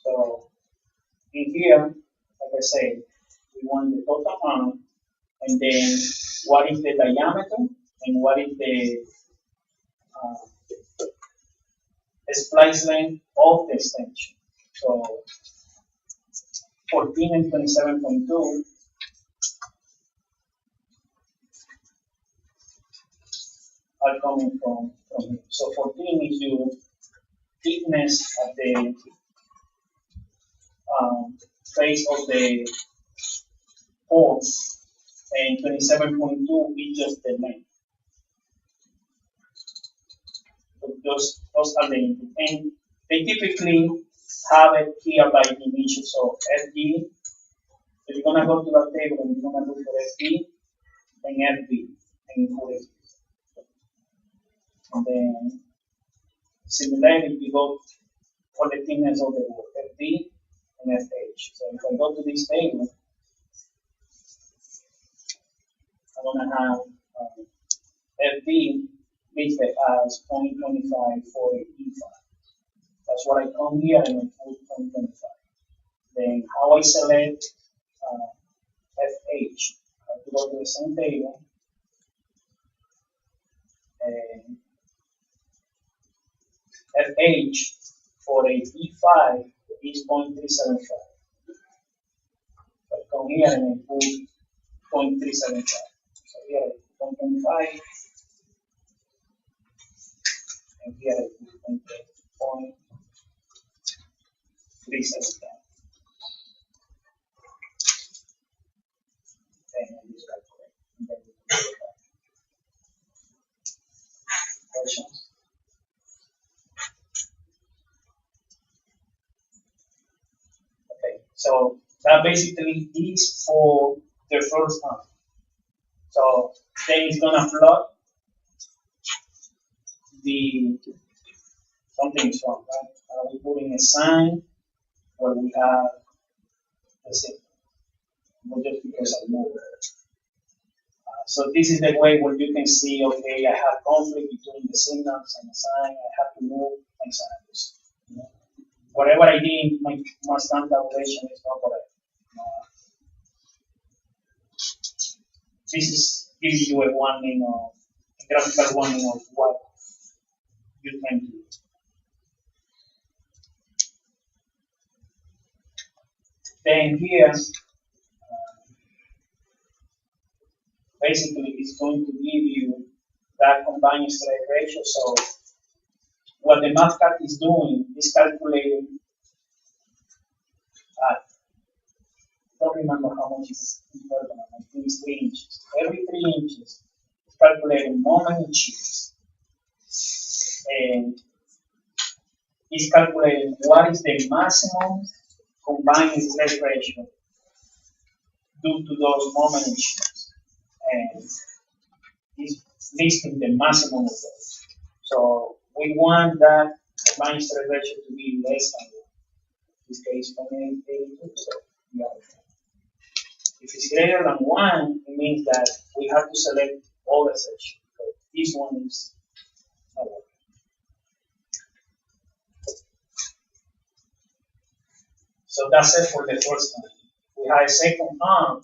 So in here, like I said, we want the total arm, and then what is the diameter and what is the splice length of the extension. So 14 and 27.2 are coming from here. So 14 is your thickness of the face of the pole, and 27.2 is just the length. So those are the input. And they typically have it here by division. So FG So you're gonna go to that table and you're gonna look for FB and FB and input it. And then similarly, we go for the thickness of the wall, FD and FH. So if I go to this table, I'm gonna have FD listed as 0.25 for E5. That's what I come here and I put 0.25. Then how I select FH, I have to go to the same table and FH for a E5 is 0.375. I come here and I put 0.375. So here I put 0.25 and here I put 0.375. And this calculate. And then we can do that. Questions? Okay, so that basically is for the first time. So then it's gonna plot the something is wrong, right? We're putting a sign where we have the signal, not just because I moved it. So this is the way where you can see, okay, I have conflict between the signals and the sign. I have to move my signs. Whatever I did in my standard operation is not correct. This is giving you a warning of a graphical warning of what you're trying to do. Then here, basically, it's going to give you that combined strike ratio. So what the MathCAD is doing is calculating. I don't remember how much is important. I think it's 3 inches. Every 3 inches, it's calculating moment in shears. And it's calculating what is the maximum combined stress ratio due to those moment in shears. And it's listing the maximum of those. So we want that combined stress ratio to be less than 1. In this case, 0.82. So yeah. If it's greater than 1, it means that we have to select all the sections. So this one is not working. So that's it for the first time. We have a second arm.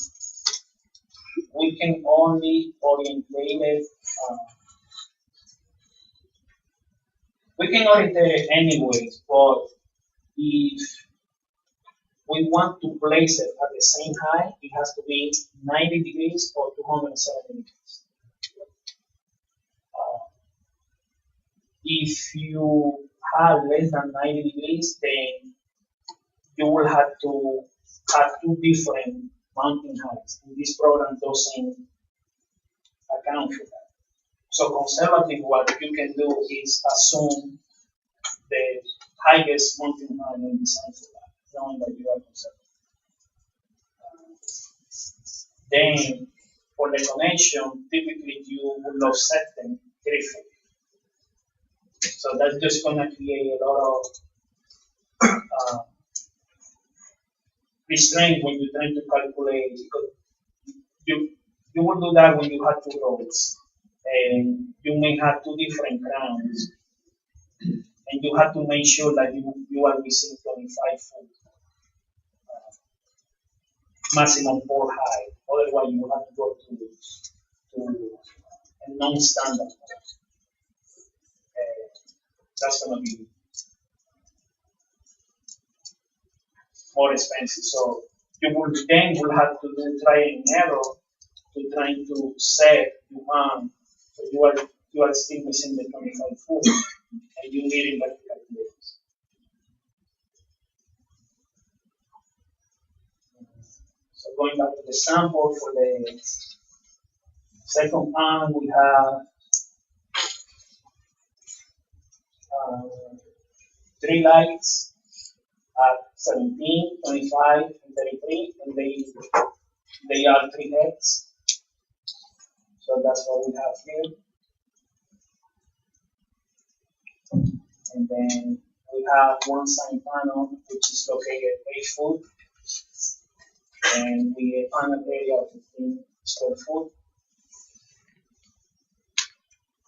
We can only orientate it. We can orientate it anyways, but if we want to place it at the same height, it has to be 90 degrees or 270 degrees. If you have less than 90 degrees, then you will have to have 2 different mounting heights. And this program doesn't account for that. So conservatively, what you can do is assume the highest mounting height and design for that, knowing that you are conservative. Then, for the connection, typically you will offset them 3 feet. So that's just going to create a lot of restraint when you're trying to calculate, because you will do that when you have 2 roads and you may have 2 different grounds, and you have to make sure that you are within 25 foot maximum pole height. Otherwise, you will have to go to a non-standard. That's going to be more expensive. So you will then have to do trial and error to trying to set your arm, so you are still within the 25 foot, and you need vertical calculators. So going back to the sample for the second arm, we have 3 lights. at 17, 25, and 33, and they are 3 heads. So that's what we have here. And then we have one sign panel which is located 8 foot, and we a panel area of 15 square foot.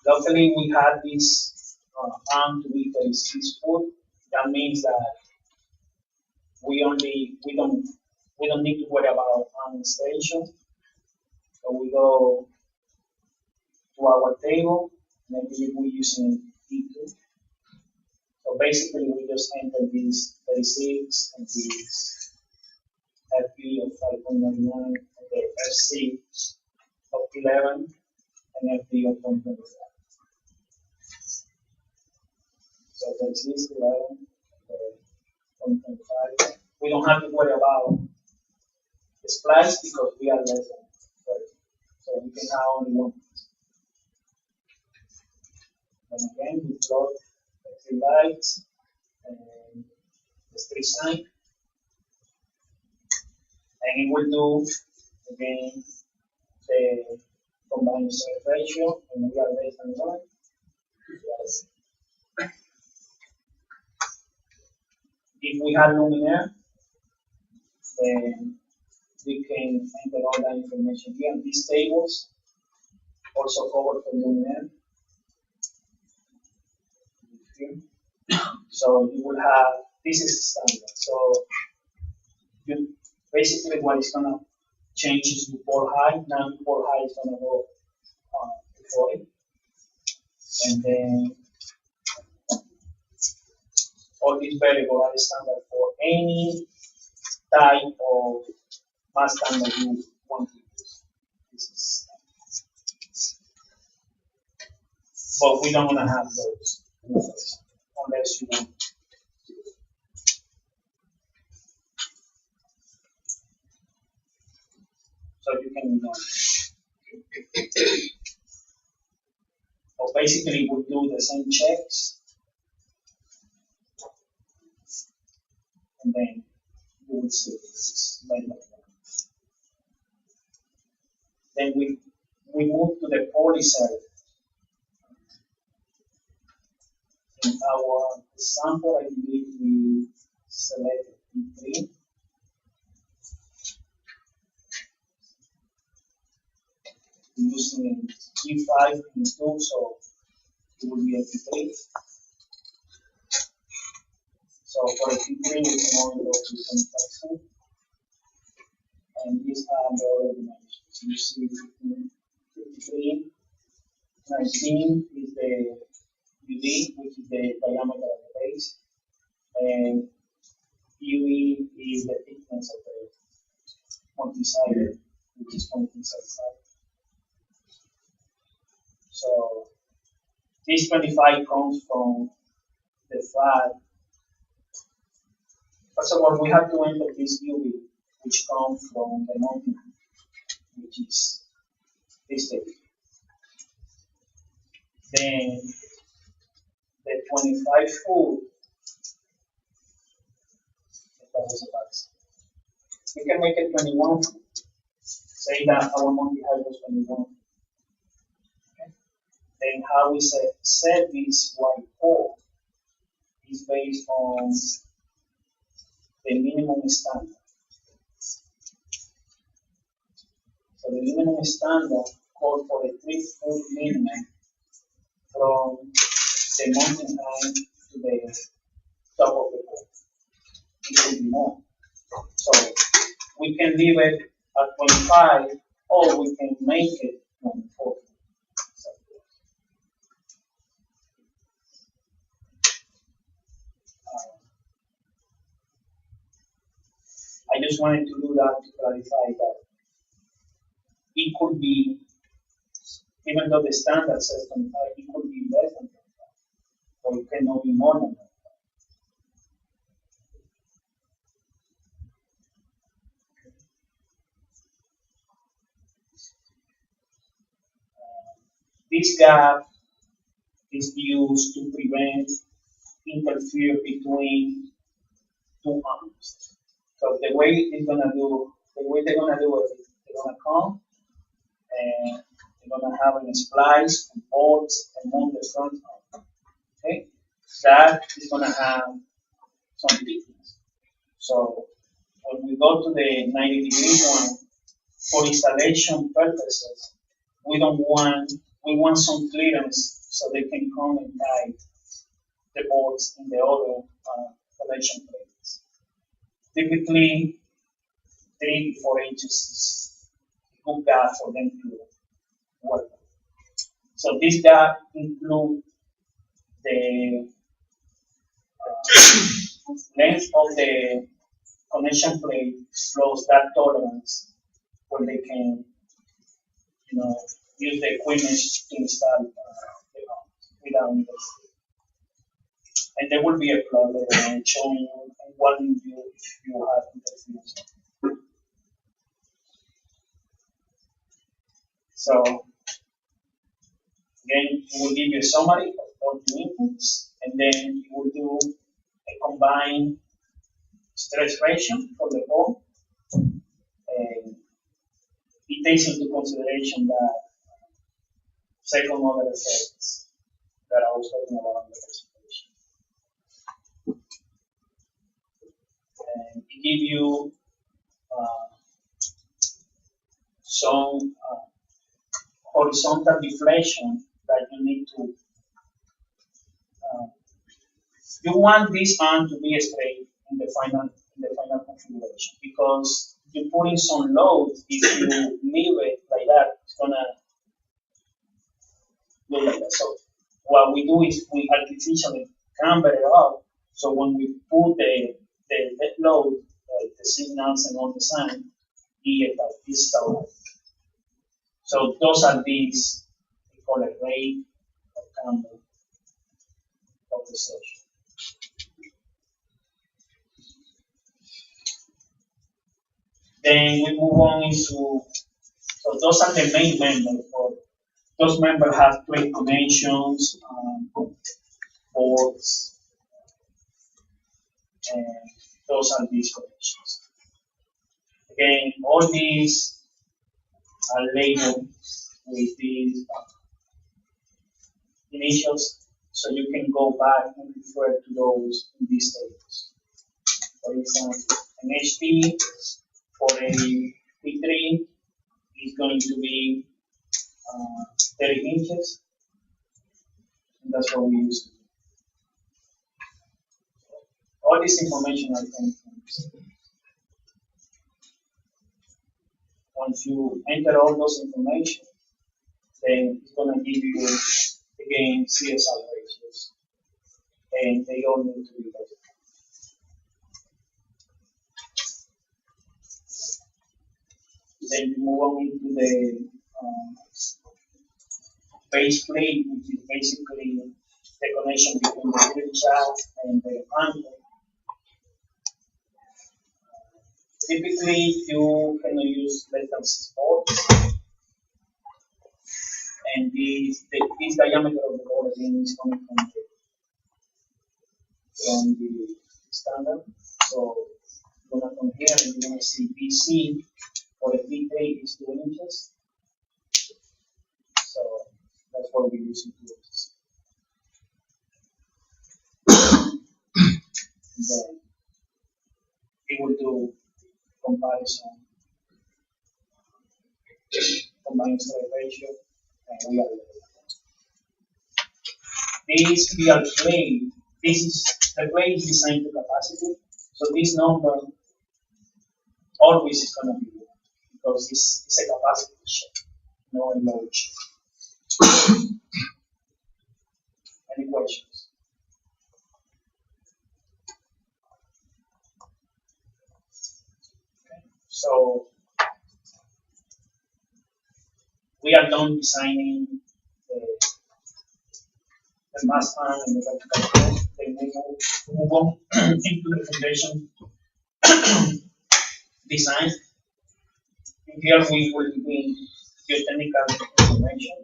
Luckily, we had this arm to be 36 foot. That means that we don't need to worry about arm installation. So we go to our table, and I believe we're using E2. So basically, we just enter these 36 and these FB of 5.99, and the FC of 11, and FD of 1.25. So there's this 11, 1.5. We don't have to worry about the splice because we are less than 30. So we can have only one. And again, we plot the 3 lights and the street sign. And it will do, again, the combined side ratio, and we are less than 1. Yes. If we have luminaire, then we can enter all that information here. And these tables also cover for luminaire. So you will have, this is standard. So you basically what is going to change is the pole height. Now the pole height is going to go to 40. And then all these variables are standard for any type of mass standard you want to use. This is but we don't want to have those unless you want. So you can or basically we'll do the same checks, and then you will see this later. Then we move to the poly cell. In our sample, I believe we selected P3. Using P5 and 2, so it will be a P3. So for a P3, we can only go to 10%. And these are the other dimensions. You see 53, 19 is the UD, which is the diameter of the base, and UE is the thickness of the multi-sided, which is 0.35. So this 25 comes from the fact, first of all, we have to enter this UV, which comes from the mountain, which is this thing. Then the 25 foot, we can make it 21 foot. Say that our monkey height was 21. Okay. Then how we set this white pole is based on the minimum standard. So the minimum standard called for a 3 foot minimum from the mountain height to the top of the pole. It will be more. So we can leave it at 25 or we can make it 24. I just wanted to do that to clarify that it could be, even though the standard says 25, it could be less than 25, or it cannot be more than 25. This gap is used to prevent interfere between two arms. So the way they're gonna do it, they're gonna come and they're gonna have a splice and bolts among the front arm. Okay, that is gonna have some thickness. So when we go to the 90-degree one, for installation purposes, we want some clearance so they can come and tie the bolts in the other connection plates. Typically, 3 to 4 inches is a good gap for them to work. So this gap includes the length of the connection plate plus that tolerance where they can, use the equipment to install the pumps without needles. And there will be a plot later on showing you what you do if you have interference. So again, it will give you a summary of all the inputs, and then you will do a combined stress ratio for the ball. And it takes into consideration that second order effects that I was talking about in the presentation. And it gives you some horizontal deflection that you need to. You want this arm to be straight in the final configuration because you put in some load. If you leave it like that, it's gonna look like that. So what we do is we artificially camber it up. So when we put the load, the signals and all the sign, it's stabilized. So those are these, we call it rate or camber of the station. Then we move on into, so those are the main members. Those members have plate connections, boards, and those are these connections. Again, all these are labeled with these initials, so you can go back and refer to those in these tables. For example, an HP for a P3 is going to be 30 inches, and that's what we use. All this information are coming from this. Once you enter all those information, then it's going to give you again CSI ratios, and they all need to be verified. Then you move on into the base plate, which is basically the connection between the drill shaft and the angle. Typically, you cannot use less than 6 bolts, and this diameter of the bolt again is coming from the standard. So you're gonna come here and you're gonna see BC for the P3 is 2 inches. So that's what we use in 2 inches. Then it will do comparison, combined stress ratio, and we are this real plate. The plate is designed to capacity, so this number always is going to be there because it's a capacity shift, no load shift. Any questions? Okay. So we are done designing the mass arm and the vertical post. Then we move on into the foundation design. And here we will begin geotechnical information.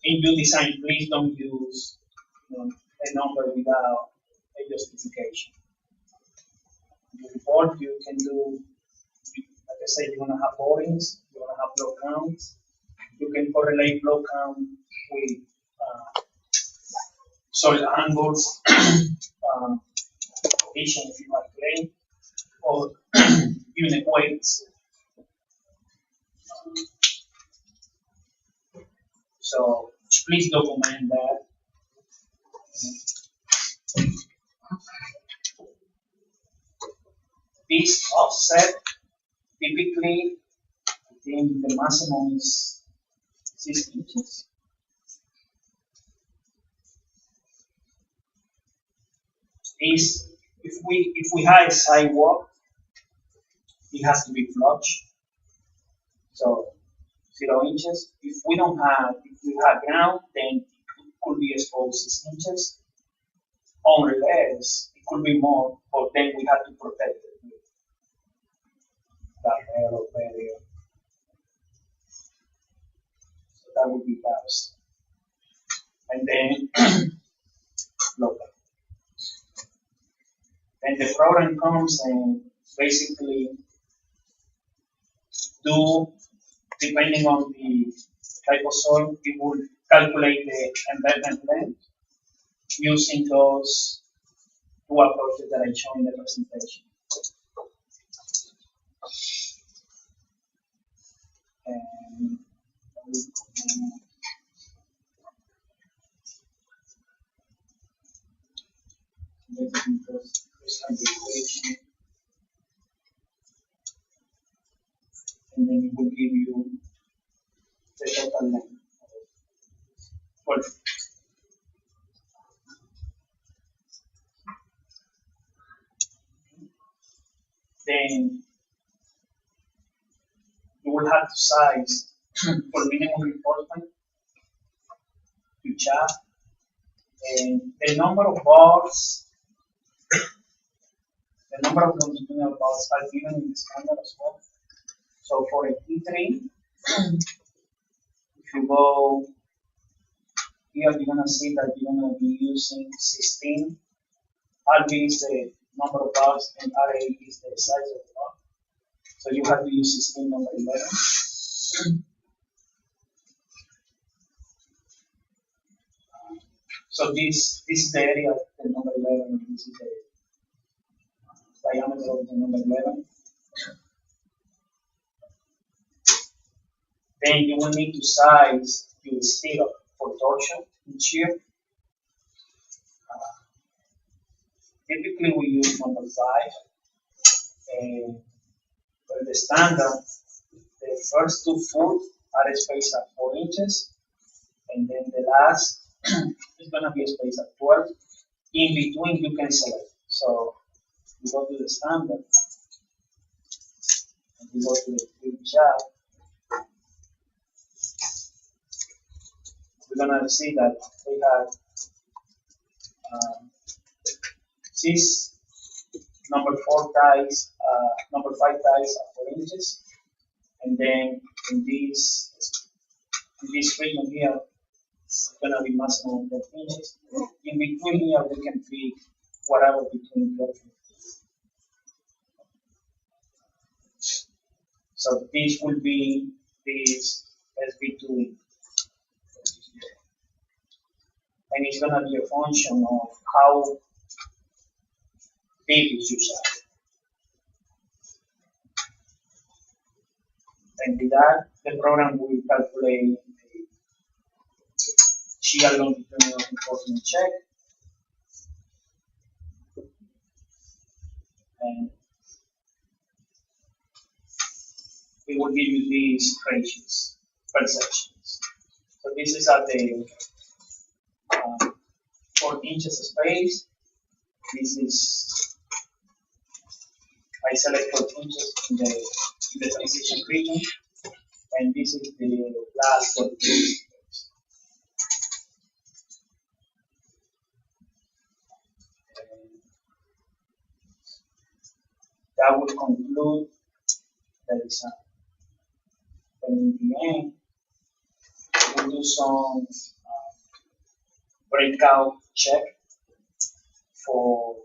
In your design, please don't use a number without a justification. In the report, you can do, like I said, you're going to have borings, you're going to have block counts. You can correlate block count with soil angles, condition if you have clay, or unit weights. So please document that. This offset, typically, I think the maximum is 6 inches. Is if we have a sidewalk, it has to be flush. So 0 inches. If we have ground, then it could be exposed 6 inches. Unless it could be more, but then we have to protect it with that narrow barrier. So that would be best. And then look. And the program comes and basically depending on the type of soil, it will calculate the embedment length using those two approaches that I showed in the presentation. And and then it will give you the total length. Well, then you will have to size for minimum reinforcement to chat, and the number of bars, the number of longitudinal bars are given in the standard as well. So for a T3, if you go here, you're gonna see that you're gonna be using 16. RB is the number of bars and RA is the size of the bar. So you have to use 16 number 11. So this is the area of the number 11, and this is the diameter of the number 11. Then you will need to size your steel for torsion and shear. Typically we use number 5. And for the standard, the first 2 foot are spaced at 4 inches, and then the last is going to be spaced at 12. In between, you can select. So you go to the standard, and you go to the free chat. We're going to see that we have 6 number 4 ties, number 5 ties are 4 inches, and then in this region here, it's going to be maximum 12 inches. In between here, we can pick whatever between 12 inches. So this will be this SB2, and it's going to be a function of how big is your side. And with that, the program will calculate the shear longitudinal reinforcement check. And it will give you these ratios per sections. So this is at the 4 inches space. This is, I select 4 inches in the transition region, and this is the last 4 inches space. That will conclude the design. And in the end, we'll do some breakout check for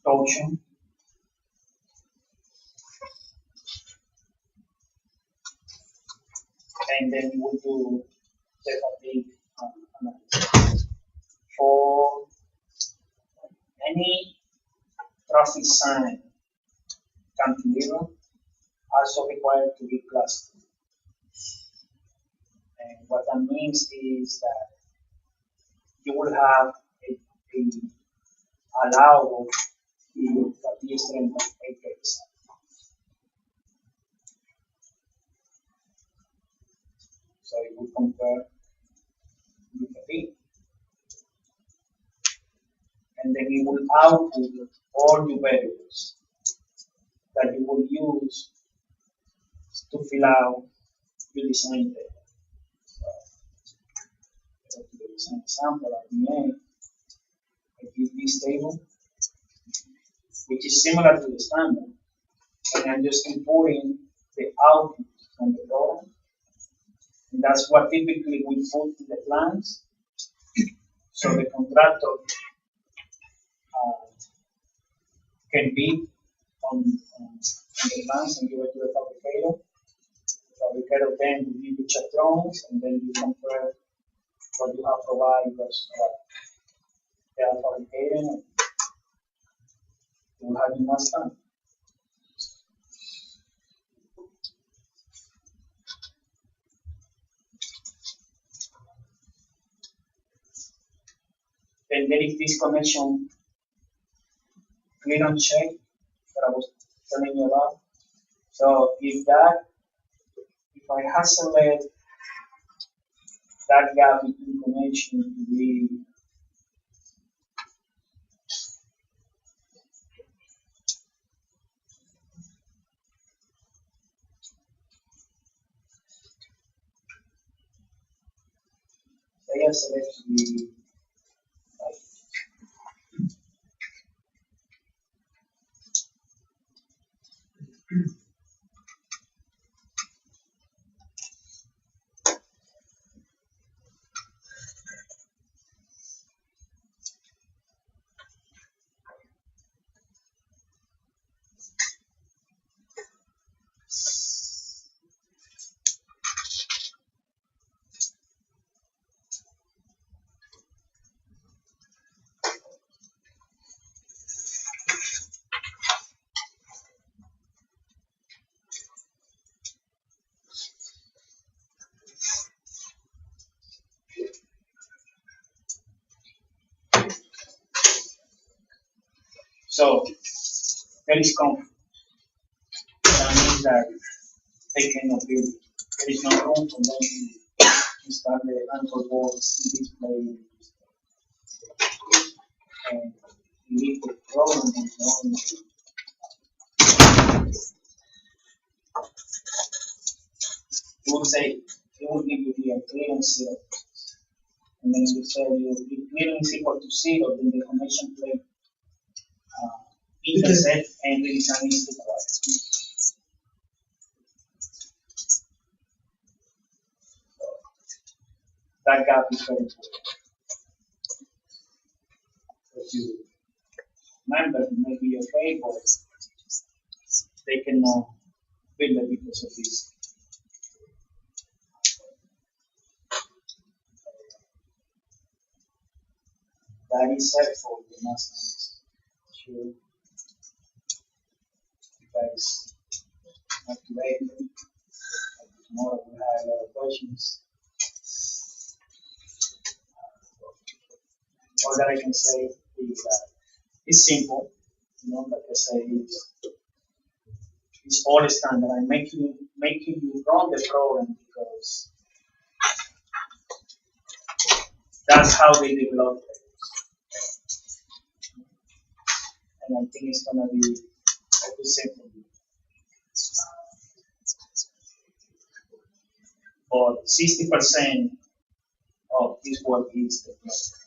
torsion. And then we will do the fatigue analysis. For any traffic sign cantilever, also required to be class 2. And what that means is that you will have a allowable fatigue strength of 8%. So it will compare with fatigue. And then you will output all the variables that you will use to fill out your design data. So, to the design example at the end, I give this table, which is similar to the standard, and I'm just importing the output from the program. And that's what typically we put in the plans. So the contractor can bid on the plans and give it to the fabricator. The fabricator then will give you check drawings, and then you compare what you have provided versus what they are fabricating, and you will have enough time. Then there is this connection clearance check that I was telling you about. So if I isolate that gap between connection to be I select to be so there is conflict. That means that they cannot build. There is no room for them to install the anchor bolts in display. And if the problem is known, it will say, it will give you the clearance 0. And then it will say if clearance equal to 0, then the connection plate intersect and redesign is required. That gap is very important. If you remember, it may be okay, but they cannot build it because of this. That is set for the masters. Sure. You guys not too late. Tomorrow we'll have a lot of questions. All that I can say is that it's simple, like I say, it's all standard. I'm making you run the program because that's how they develop it. And I think it's gonna be a good simple. But 60% of this work is the geometry.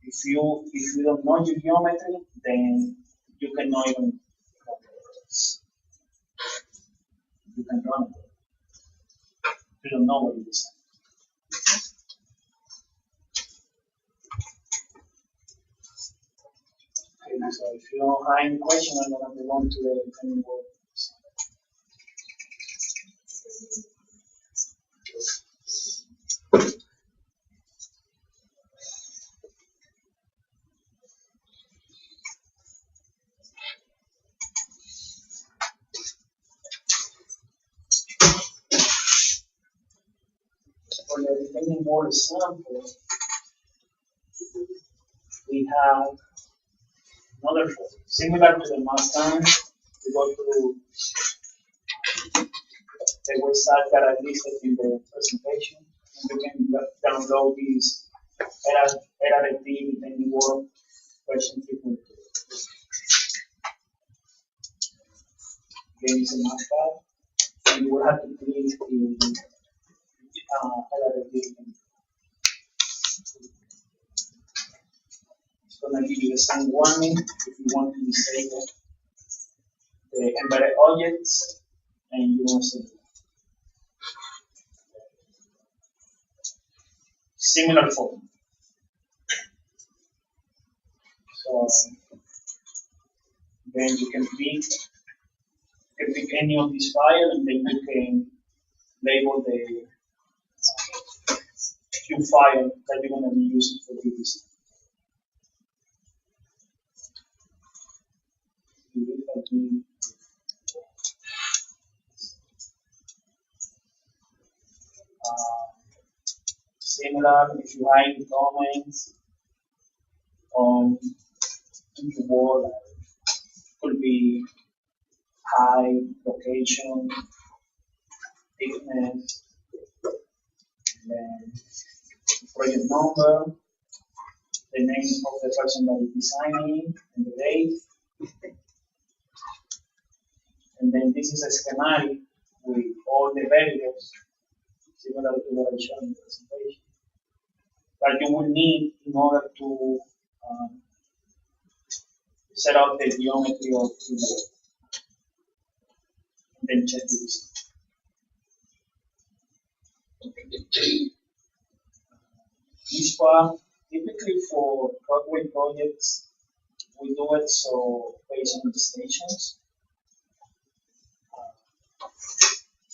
If you don't know your geometry, then you cannot even run it. You can run it. You don't know what it is. So if you don't have any question, I'm going to move on to the retaining wall. For the retaining wall example, we have another form. Similar to the Mustang, we go to the website that I listed in the presentation. And you can download this LRT retaining wall version 3.2. Again, it's a must-have. And you will have to click the LRT. It's going to give you the same warning if you want to disable the embedded objects and you want to set it. Similar form. So then you can pick any of these files and then you can label the few file that you're going to be using for this. Similar, if you have any comments on the wall, could be height, location, thickness, then project number, the name of the person that is designing, and the date. And then this is a schematic with all the variables, similar to what I showed in the presentation, that you will need in order to set up the geometry of the wall. And then check this. This part, typically for roadway projects, we do it so based on the stations.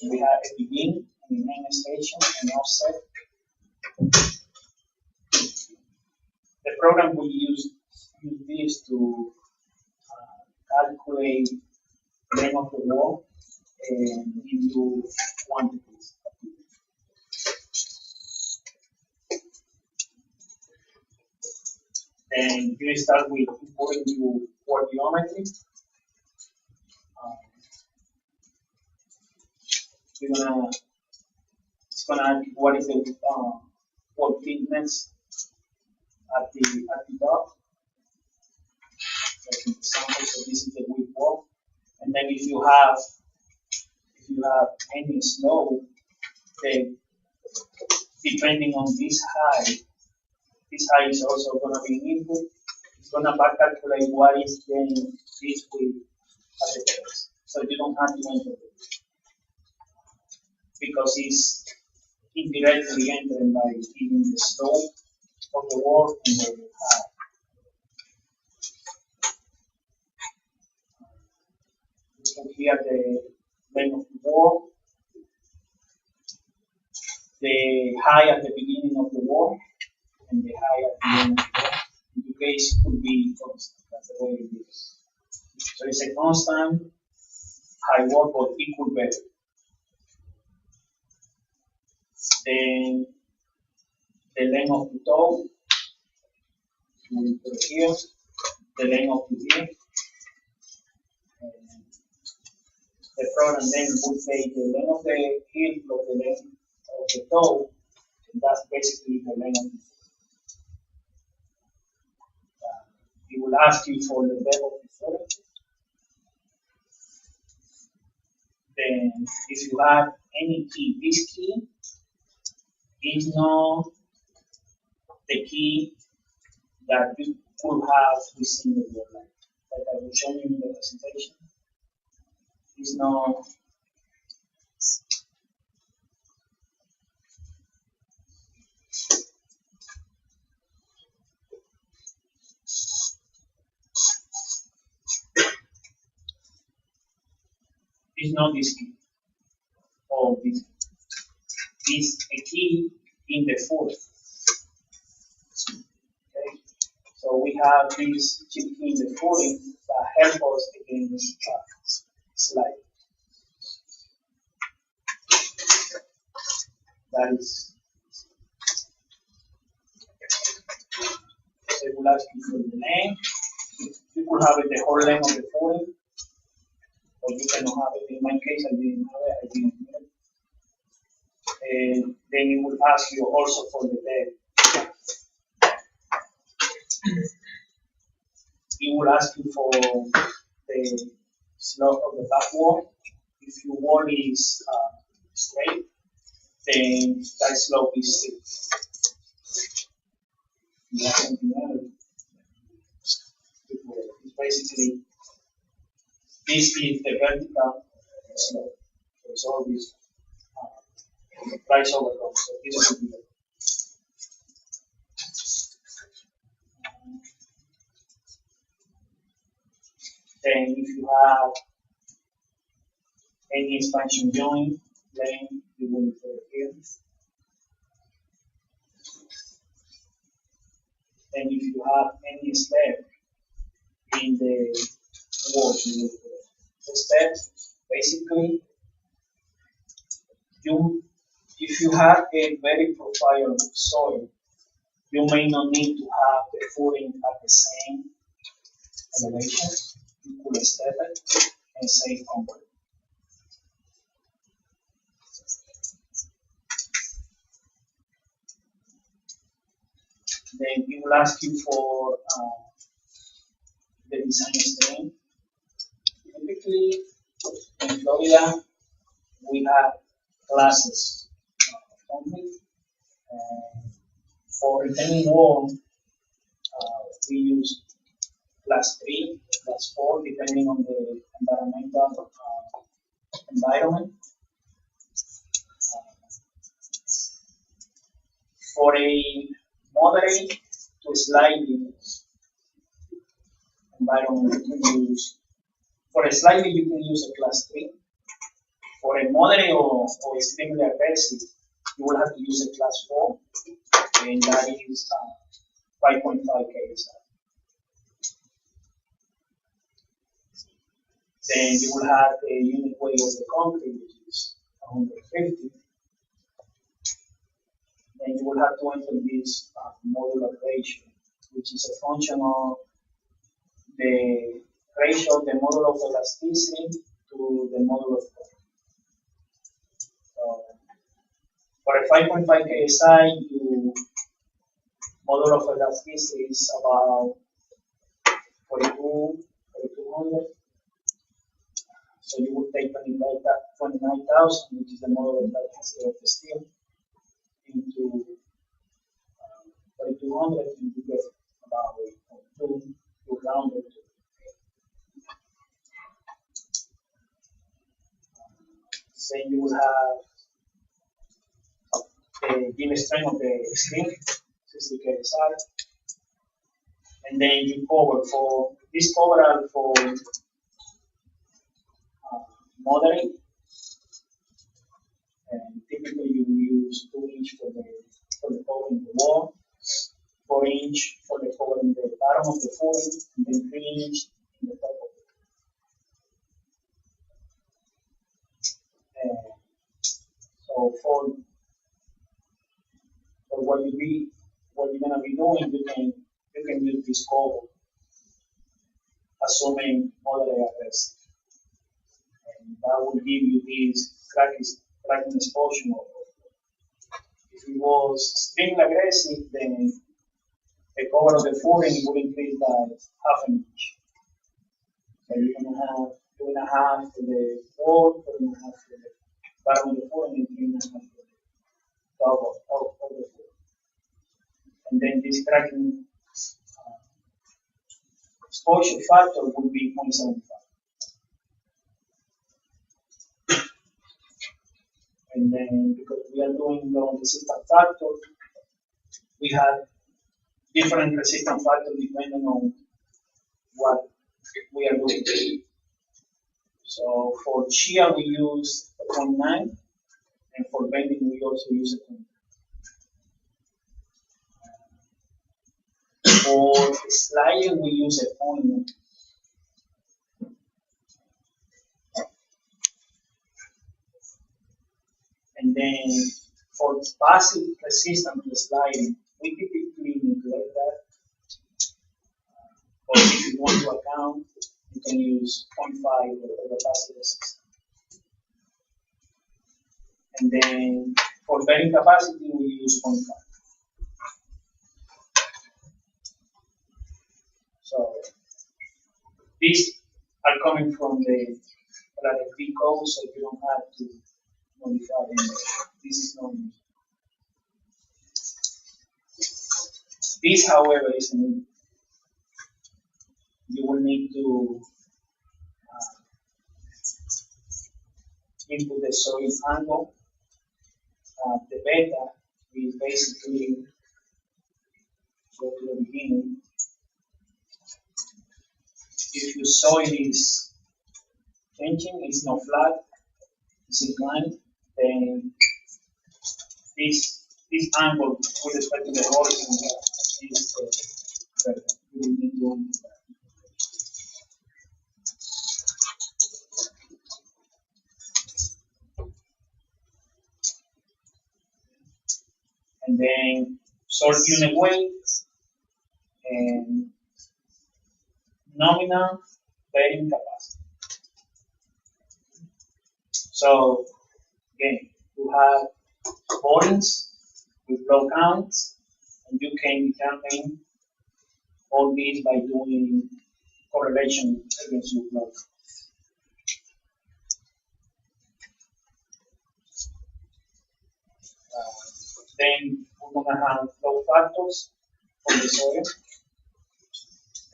We have a begin and a main station and offset. The program will use this to calculate the length of the wall and give you quantities. Then you start with importing your wall geometry. It's gonna what is the wall thickness at the top. Like an example, so this is the width wall. And then if you have any slope, then depending on this height is also gonna be input. It's gonna back calculate what is then this width at the base. So you don't have to enter it. Because it's indirectly entered by giving the slope of the wall and the height. You can hear the length of the wall, the height at the beginning of the wall, and the height at the end of the wall. In the case, could be constant. That's the way it is. So it's a constant high wall, but equal better. Then the length of the toe, we put it here, the length of the ear. The program then would say the length of the heel plus the length of the toe, and that's basically the length of the foot. It will ask you for the depth of the foot. Then if you have any key, this key is not the key that you could have within the wall line. Like I will show you in the presentation. It's not It's not this key or this key. It's a key in the footing. Okay? So we have this chip key in the footing that help us against slide. That is, they will ask you for the name. You could have it the whole length of the footing, or you cannot have it. In my case, I didn't have it. I didn't have it. And then it will ask you also for the depth. It will ask you for the slope of the back wall. If your wall is straight, then that slope is stiff. It's basically, this is the vertical slope. So it's always rise over top. So this will be the then if you have any expansion joint, then you will put it here. And if you have any step in the wall, you will put it. The step, basically, if you have a very profile soil, you may not need to have the footing at the same elevation. You could step it and save comfort. Then it will ask you for the design stream. Typically, in Florida, we have classes only. For retaining wall, we use class 3, class 4, depending on the environmental environment. For a moderate to slightly environment, you can use, for a slightly you can use a class 3. For a moderate or extremely aggressive, you will have to use a class 4, and that is 5.5 KSI. Then you will have a unit weight of the concrete, which is 150. Then you will have to enter this modular ratio, which is a function of the ratio of the model of elasticity to the model of concrete. For a 5.5 KSI, your model of elasticity is about 4,200. So you would take 29,000, which is the model of elasticity of the steel, into 4,200, and you get about 2 rounded to. Then you will have the given strength of the screen, 60 KSI, and then you cover for this coverall for moderate, and typically you will use 2 inch for the covering the wall, 4 inch for the covering the bottom of the footing, and then 3 inch in the top of it. So for what you're gonna be doing, you can use this cover, assuming moderate aggressive, and that will give you this cracking exposure. If it was extremely aggressive, then the cover of the footing will increase by half an inch. So you're gonna have 2.5 for the wall, 2.5 for the bottom of the footing, and 3.5 for the top of the footing. And then this cracking exposure factor would be 0.75. And then because we are doing the resistance factor, we have different resistance factors depending on what we are doing. So for shear we use a 0.9, and for bending we also use a 0.9. For sliding we use a 0.9. And then for passive resistance to sliding, we typically neglect that. Or if you want to account, you can use 0.5 for the passive resistance. And then for bearing capacity, we use 0.5. So these are coming from the LRFP code, so you don't have to modify them. This is not new. This, however, is new. You will need to input the soil angle. The beta is basically, go to the beginning. If your soil is changing, it's not flat, it's inclined, then this angle with respect to the horizon is beta. You will need to input that. And then soil unit weight and nominal bearing capacity. So again, you have borings with block counts, and you can determine all these by doing correlation against your block. Then we're going to have flow factors for the soil,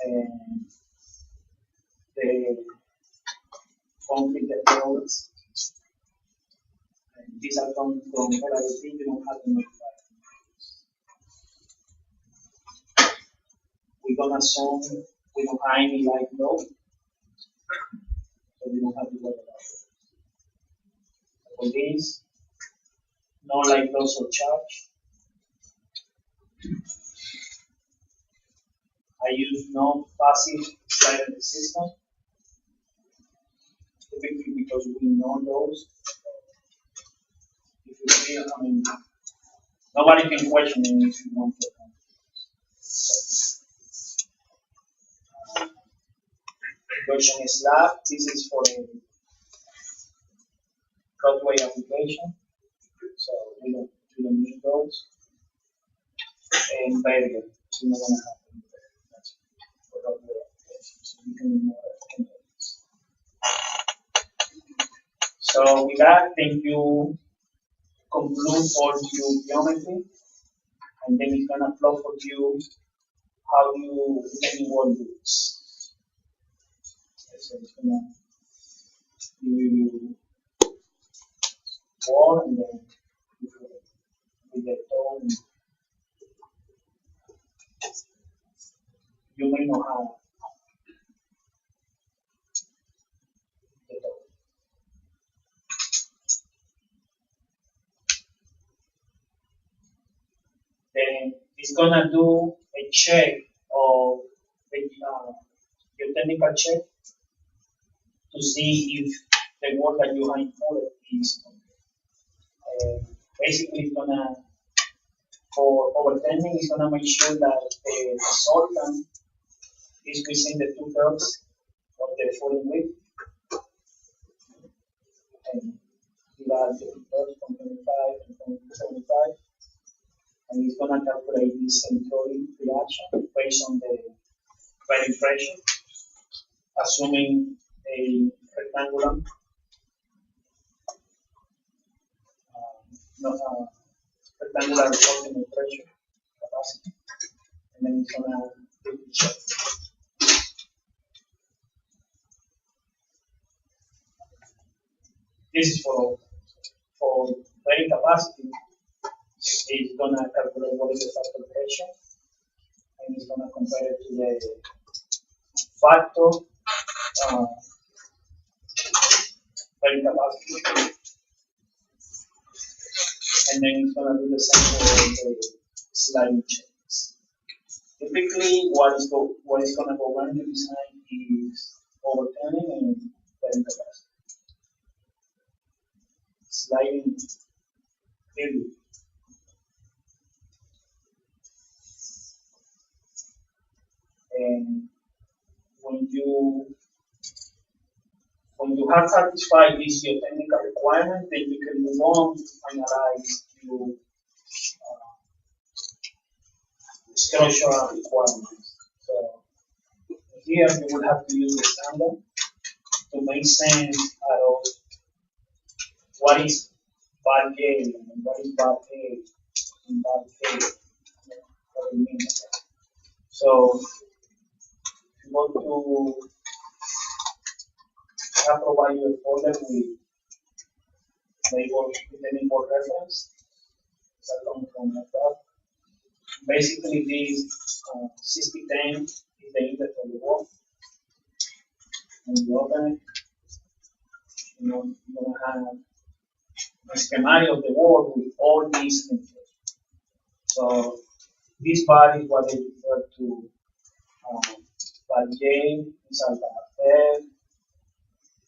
and the concrete products. And these are coming from LRFP, you don't have to modify. We're going to assume we don't have any light load, so we don't have to worry about it. For these, no light loss or charge. I use non-passive sliding resistance, typically because we know those. If you see, I mean, nobody can question it if you want to. Version slab, this is for a roadway application, so we don't need those. And barrier, we're not going to have them there. That's for roadway application, so you can ignore this. So with that, then you conclude all your geometry, and then it's going to plot for you how you any wall looks. So it's going to give you wall, and then with the tone, you may not have the tone. Then it's gonna do a check of your technical check to see if the work that you have inputted is basically it's gonna, for overturning, it's gonna make sure that the resultant is within the 2/3 of the footing width. And divide the 2/3 from 25 to 75. And it's going to calculate this centroid reaction based on the bearing pressure, assuming a rectangular rectangular resulting pressure capacity, and then it's going to do the check. This is for bearing capacity. It's going to calculate what is the factor pressure, and it's going to compare it to the factor bearing capacity. And then it's gonna do the same for the sliding checks. Typically, what is gonna go wrong in the design is overturning and bearing capacity. Sliding heavy. And when you have satisfied this geotechnical requirement, then you can move on to finalize your structural requirements. So here you will have to use the standard to make sense out of what is bad A and what is bad A and bad K. What it means. So if you want to I have provided you a folder with label with the import reference. That comes from like that. Basically, this 6010 is the index of the wall. When you open it, you're going to have a schematic of the wall with all these things. So this part is what they refer to by J, is alpha F.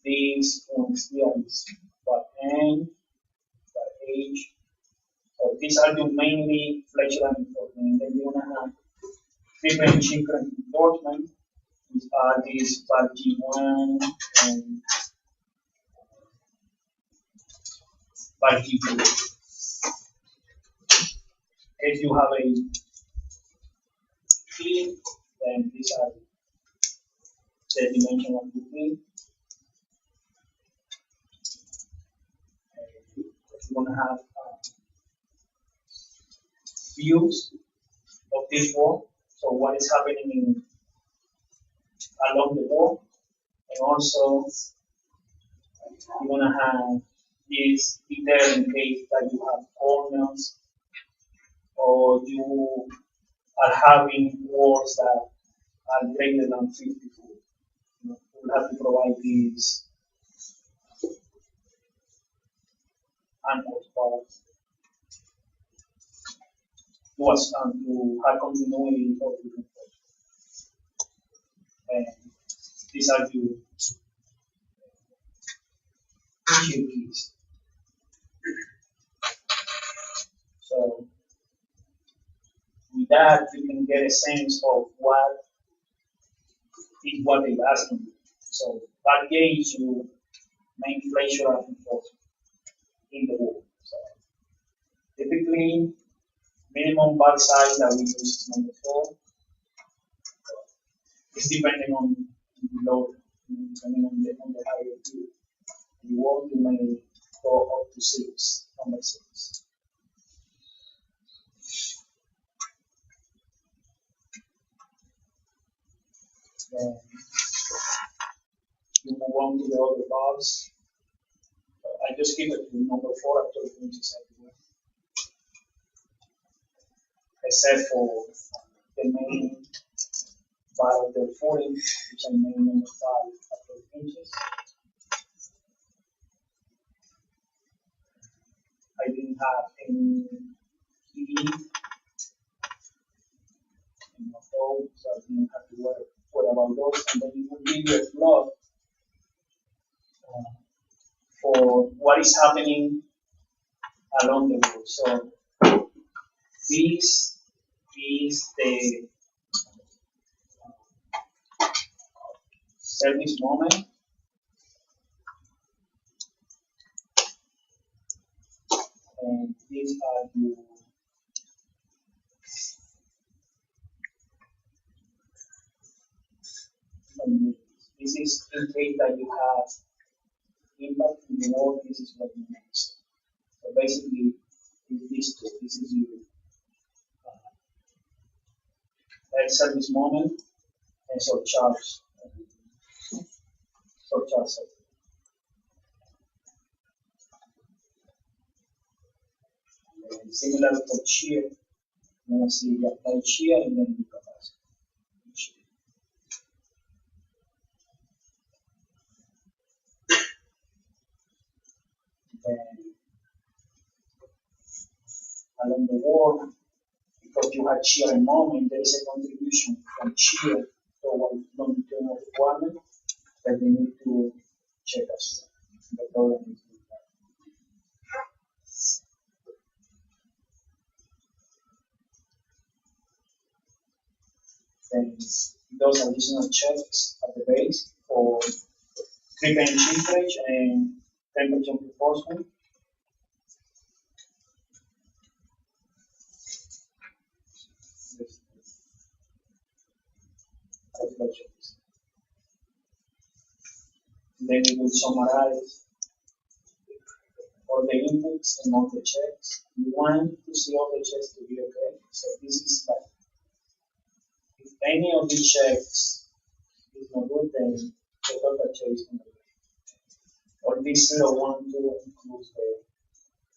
These points here is by N, by H. So these are the mainly flexural reinforcement. And then you're going to have different secret reinforcement. These are these by G1 and by G2. If you have a key, then these are the dimension of the key. You're going to have views of this wall. So what is happening along the wall, and also you're going to have this detail in case that you have corners or you are having walls that are greater than 50 feet. You will have to provide these anchors to have continuity of the control. And these are the keys. So with that, you can get a sense of what is what they're asking you. So that gauge you main flexural reinforcement in the wall. So typically, minimum bar size that we use is number 4. It's depending on the load, depending on the higher you want, you may go up to 6, number 6. Then you move on to the other bars. I just give it to number 4 after the finishes everywhere. Except for the main bar of the 40, which I made number 5 after the finishes. I didn't have any key in my phone, so I didn't have to worry about those. And then it will give you a plot for what is happening along the wall. So this is the service moment. And these are the this is in case that you have impact in the wall, this is what you make. So basically, these two, this is your service moment and surcharge. And similar for shear, you want to see the applied shear and then the capacity. Then along the wall, because you have shear and moment, there is a contribution from shear toward longitudinal requirement that we need to check as well. The problem is with that. Then those additional checks at the base for creep and shrinkage and temperature reinforcement. Then we will summarize all the inputs and all the checks. We want to see all the checks to be okay. So this is like, if any of these checks is not good, then the total check is going to be. Or this 0, 1, 2 includes the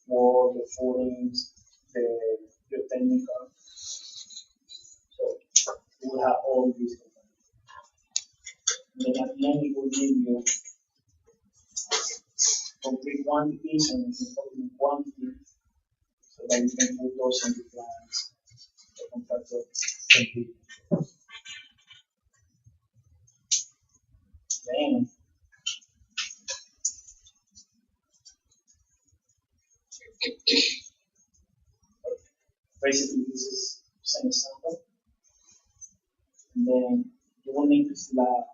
wall, the footings, the geotechnical. So we will have all these components. And then at the end, it will give you complete quantities and important quantity so that you can put those in the plans. The contractor complete. Then basically this is an example. And then you will need to flag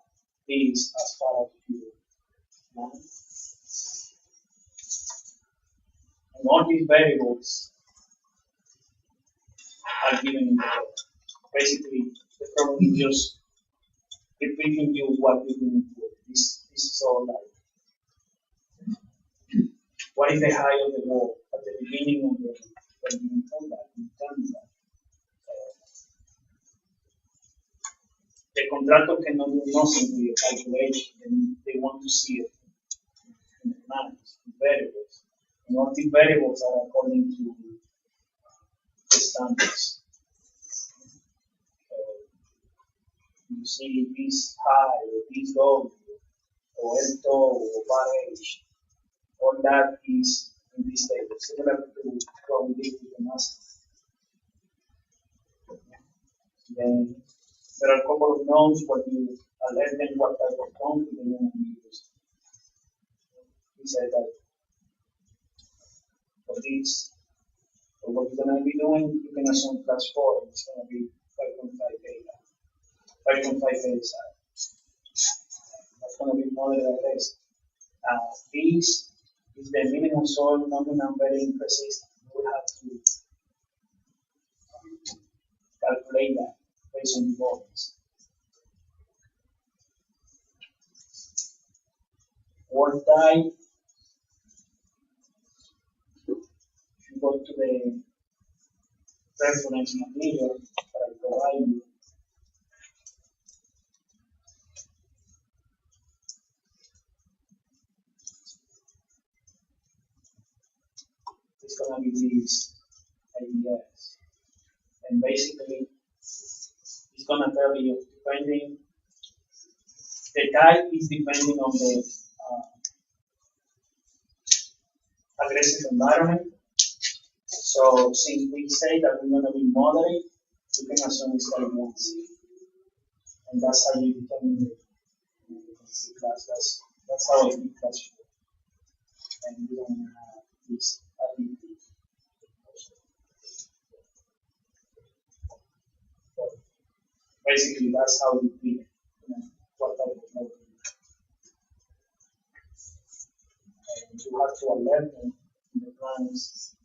these as part of your plan. And all these variables are given in the code. Basically, the problem is just repeating you what you can do. This is all like, what is the height of the wall at the beginning of the, when you put that, you tell me that. The contractor cannot do nothing with the calculation, and they want to see it in the plans, in variables. And all these variables are according to the standards. So you see this high, or this low, or L or bar H, all that is in this table, similar to what we did with the master. Then there are a couple of nodes where you alert them what type of concrete they want to use. We said that for this, so what you're going to be doing, you can assume class 4, it's going to be 5.5 size. That's going to be moderate at least. This is the minimum soil nominal bearing resistance. You will have to calculate that based on the volumes. Wall type, if you go to the reference material that I provide you, it's going to be these ideas. And basically, it's going to tell you, depending, the type is depending on the aggressive environment. So since we say that we're going to be moderate, you can assume it's going to be 1C. And that's how you determine the class. That's how I do class 4. And we don't have this ability. Basically, that's how we pick what type of model. And you have to alert them in the plans.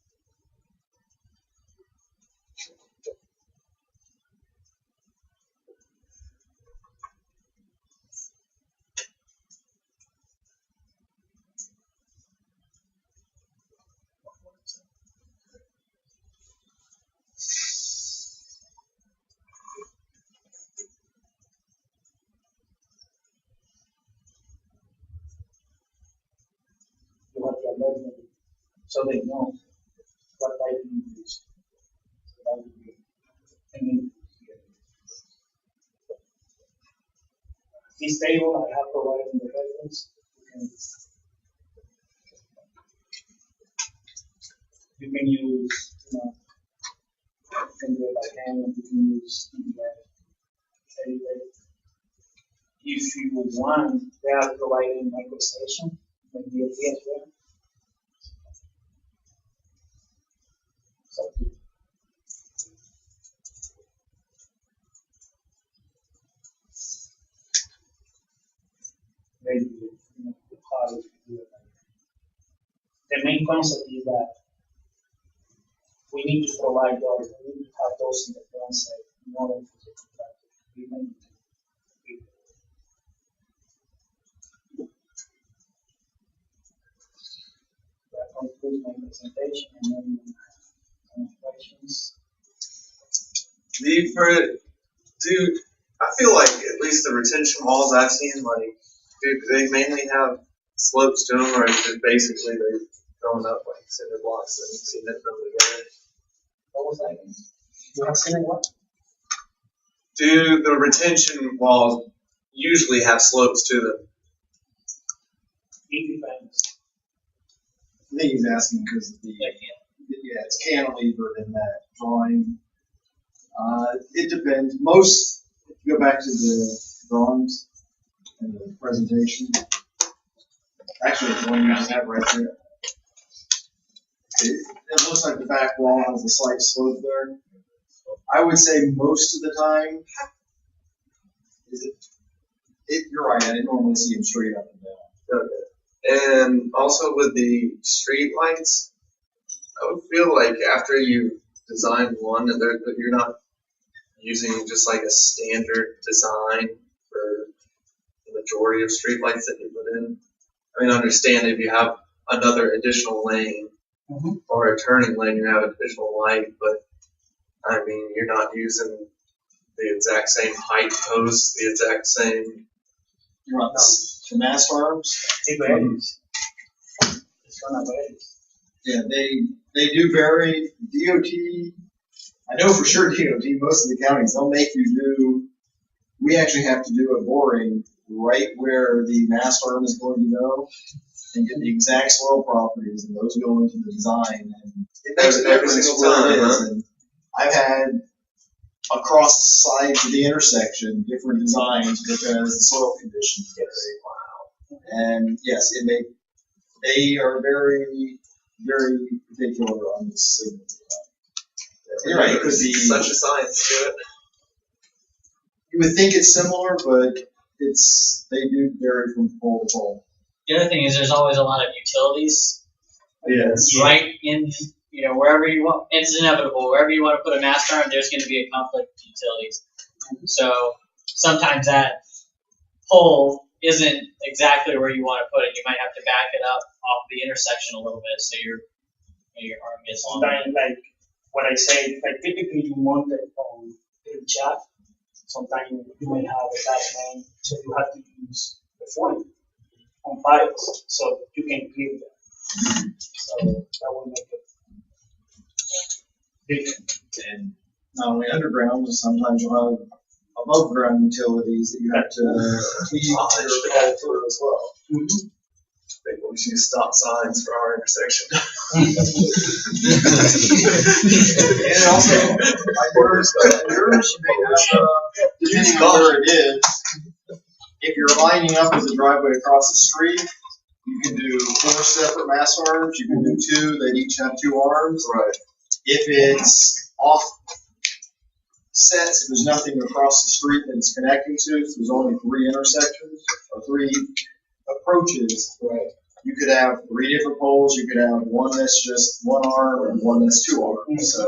You have to alert them so they know what type you use. So that would be any here. This table I have provided in the reference. You can You can use, you can do it by hand, you can use anyway. If you want, they are providing microstation, like DOT as well. So, maybe, how you do it. The main concept is that we need to provide those, we need to have those in the concept in order for the contractor to be able to be. That concludes my presentation and then some questions. I feel like at least the retention walls I've seen, like, do they mainly have slopes to them, or is it basically they're going up like cinder blocks and cement them together? What was that? You have seen it what? Do the retention walls usually have slopes to them? It depends. I think he's asking because of it's cantilevered in that drawing. It depends. Most, if you go back to the drawings and the presentation, actually the one you have right there, it looks like the back wall has a slight slope there. I would say most of the time, you're right, I didn't normally see them straight up and down. Okay. And also with the street lights, I would feel like after you design one, that you're not using just like a standard design for the majority of street lights that you put in. I mean, I understand if you have another additional lane or a turning lane, you have an additional light, but I mean, you're not using the exact same height posts, the exact same. You want the mast arms? It varies. It's gonna vary. Yeah, they do vary. DOT, I know for sure DOT, most of the counties, they'll make you do, we actually have to do a boring right where the mast arm is going to go and get the exact soil properties, and those go into the design. And it makes a every difference single where it time, is. And I've had across the sides of the intersection different designs because the soil conditions vary. Wow. And yes, they are very, very particular on this signal. You're right, it could be such a science to it. You would think it's similar, but they do vary from pole to pole. The other thing is there's always a lot of utilities Yes. right in, wherever you want. It's inevitable. Wherever you want to put a mast arm, there's going to be a conflict of utilities. So sometimes that pole isn't exactly where you want to put it. You might have to back it up off the intersection a little bit so your arm gets on. Sometimes, like what I say, like typically you want it on the chat. Sometimes you may have a bad name, so you have to use the font on files so you can clear that. So that will make it different. And not only underground, but sometimes you'll have above ground utilities that you have to clean your pole through as well. Mm-hmm. They always use stop signs for our intersection. And also, yours may have, depending on where it is, if you're lining up as a driveway across the street, you can do 4 separate mast arms. You can do 2 that each have 2 arms. Right. If it's off sets, if there's nothing across the street that it's connecting to, so there's only 3 intersections or 3 approaches, right? You could have 3 different poles. You could have one that's just 1 arm and one that's 2 arms. So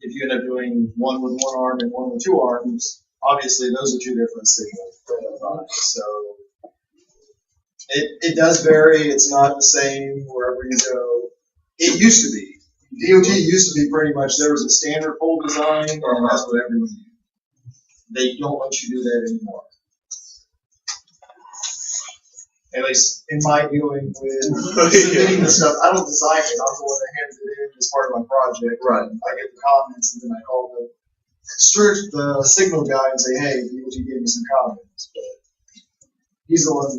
if you end up doing one with 1 arm and one with 2 arms, obviously those are 2 different signals. So it does vary. It's not the same wherever you go. It used to be. DOT used to be pretty much, there was a standard pole design, and that's what everyone used. They don't let you do that anymore. At least in my dealing with submitting the stuff, I don't design it. I'm the one that hands it in as part of my project. Right. I get the comments, and then I call the signal guy and say, hey, DOT gave me some comments. But he's the one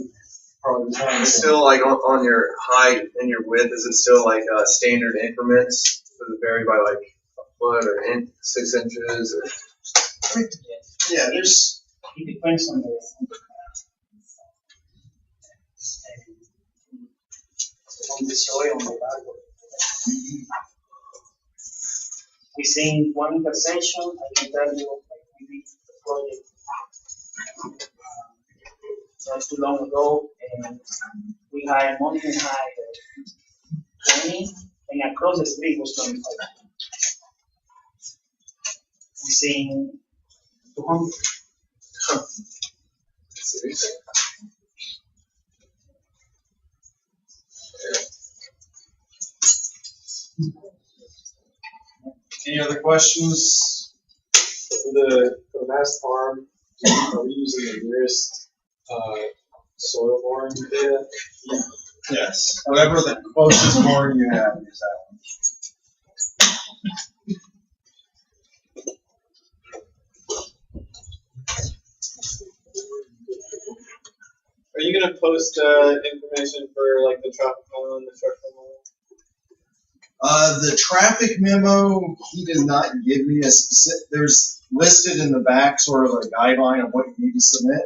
probably design. It's still like on your height and your width, is it still like standard increments? Does it vary by like a foot or 6 inches? Or? Yeah, there's, It depends on the soil, on the barco. We seen one intersection, I can tell you, like we did the project not too long ago, and we had a mountain high of 20, and across the street was 25. We seen 200. Seriously? any other questions? For the mast farm, are we using the nearest soil boring data? Yes. Whatever the closest board you have, use that one. Are you gonna post information for like the traffic memo and the structural memo? The traffic memo, he did not give me a specific, there's listed in the back sort of a guideline of what you need to submit.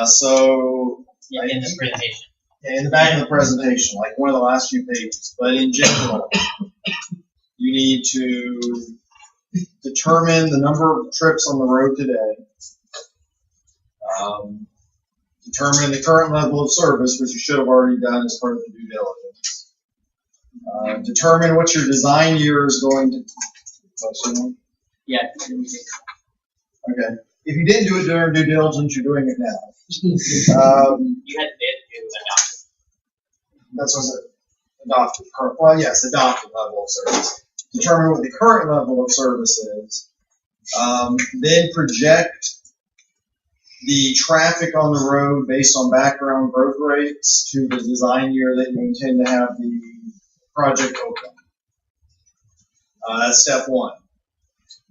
So. Yeah, in the presentation. In the back of the presentation, like one of the last few pages, but in general, you need to determine the number of trips on the road today, determine the current level of service, which you should have already done as part of the due diligence, determine what your design year is going to. Yeah. Okay. If you didn't do it during due diligence, you're doing it now. You had to adopt. That's what's adopted. Well, yes, adopted level of service. Determine what the current level of service is. Then project the traffic on the road based on background growth rates to the design year that you intend to have the project open. That's step one.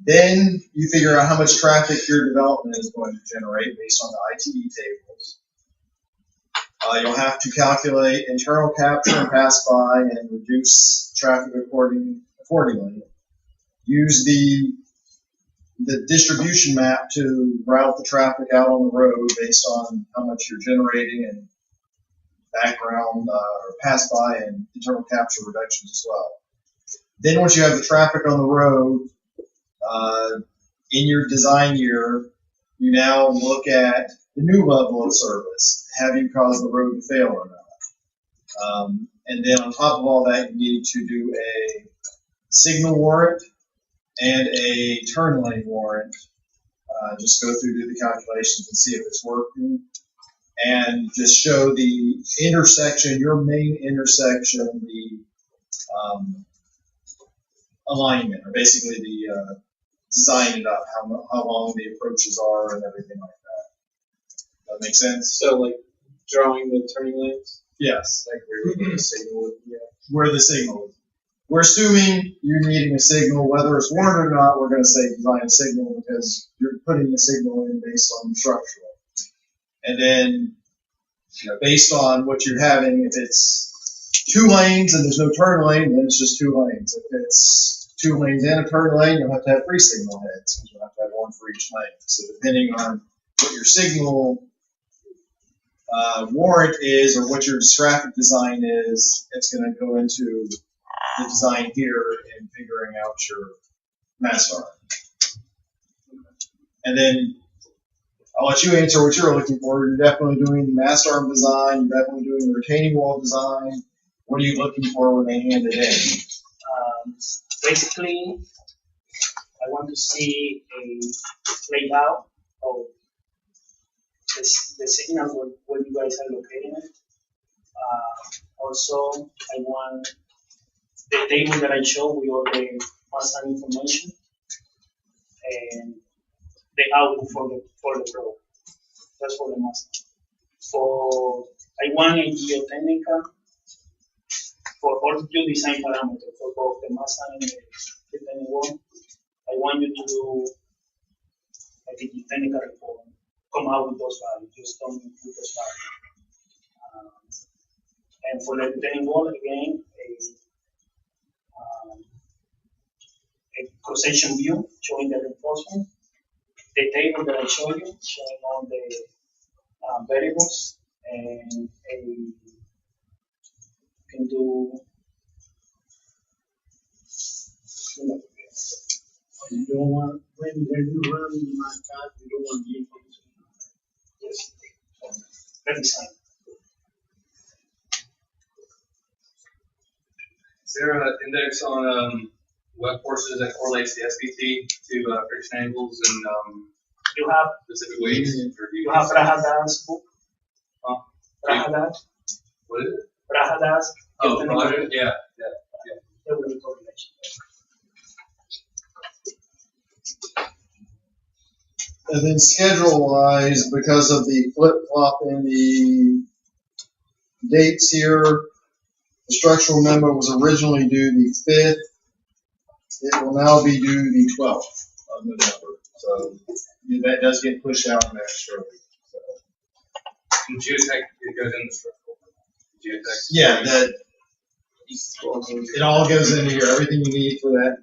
Then you figure out how much traffic your development is going to generate based on the ITE tables. You'll have to calculate internal capture and pass by and reduce traffic accordingly. Use the distribution map to route the traffic out on the road based on how much you're generating and background or pass by and internal capture reductions as well. Then once you have the traffic on the road, in your design year, you now look at the new level of service. Have you caused the road to fail or not? And then on top of all that, you need to do a signal warrant and a turn lane warrant. Just go through, do the calculations and see if it's working. And just show the intersection, your main intersection, the alignment, or basically the design it up, how long the approaches are and everything like that. That make sense? So like drawing the turning lanes? Yes. Like where the signal would be at? Where the signal is. We're assuming you're needing a signal, whether it's warranted or not, we're going to say design a signal because you're putting the signal in based on structural. And then, based on what you're having, if it's 2 lanes and there's no turn lane, then it's just 2 lanes. If it's 2 lanes and a turn lane, you'll have to have 3 signal heads because you'll have to have 1 for each lane. So depending on what your signal warrant is or what your traffic design is, it's going to go into the design here and figuring out your mass arm. And then I'll let you answer what you're looking for. You're definitely doing the mass arm design. You're definitely doing the retaining wall design. What are you looking for when they hand it in? Basically, I want to see a layout of the signal where you guys are locating it. Also, I want the table that I showed with all the Mustang information and the output for the road. That's for the Mustang. I want a geotechnical for all your design parameters for both the Mustang and the retaining wall. I want you to do like a geotechnical report. Come out with those values. Just don't include those values. And for the retaining wall, again, a cross-section view showing the reinforcement. The table that I showed you, showing all the variables, and can do. You don't want, when you run my card, you don't want the information. Yes. Very design. Is there an index on web forces that correlates the SBT to friction angles and You have specific weights? Or do you have Prahada's book. Huh? Prahadas. What is it? Prahadas. Oh, Roger? Yeah. There will be correlation. And then schedule-wise, because of the flip-flop in the dates here, the structural memo was originally due the 5th. It will now be due the 12th of November. So that does get pushed out an extra week. So. And geotech, it goes in the structural. Geotech. Yeah, that it all goes into here. Everything you need for that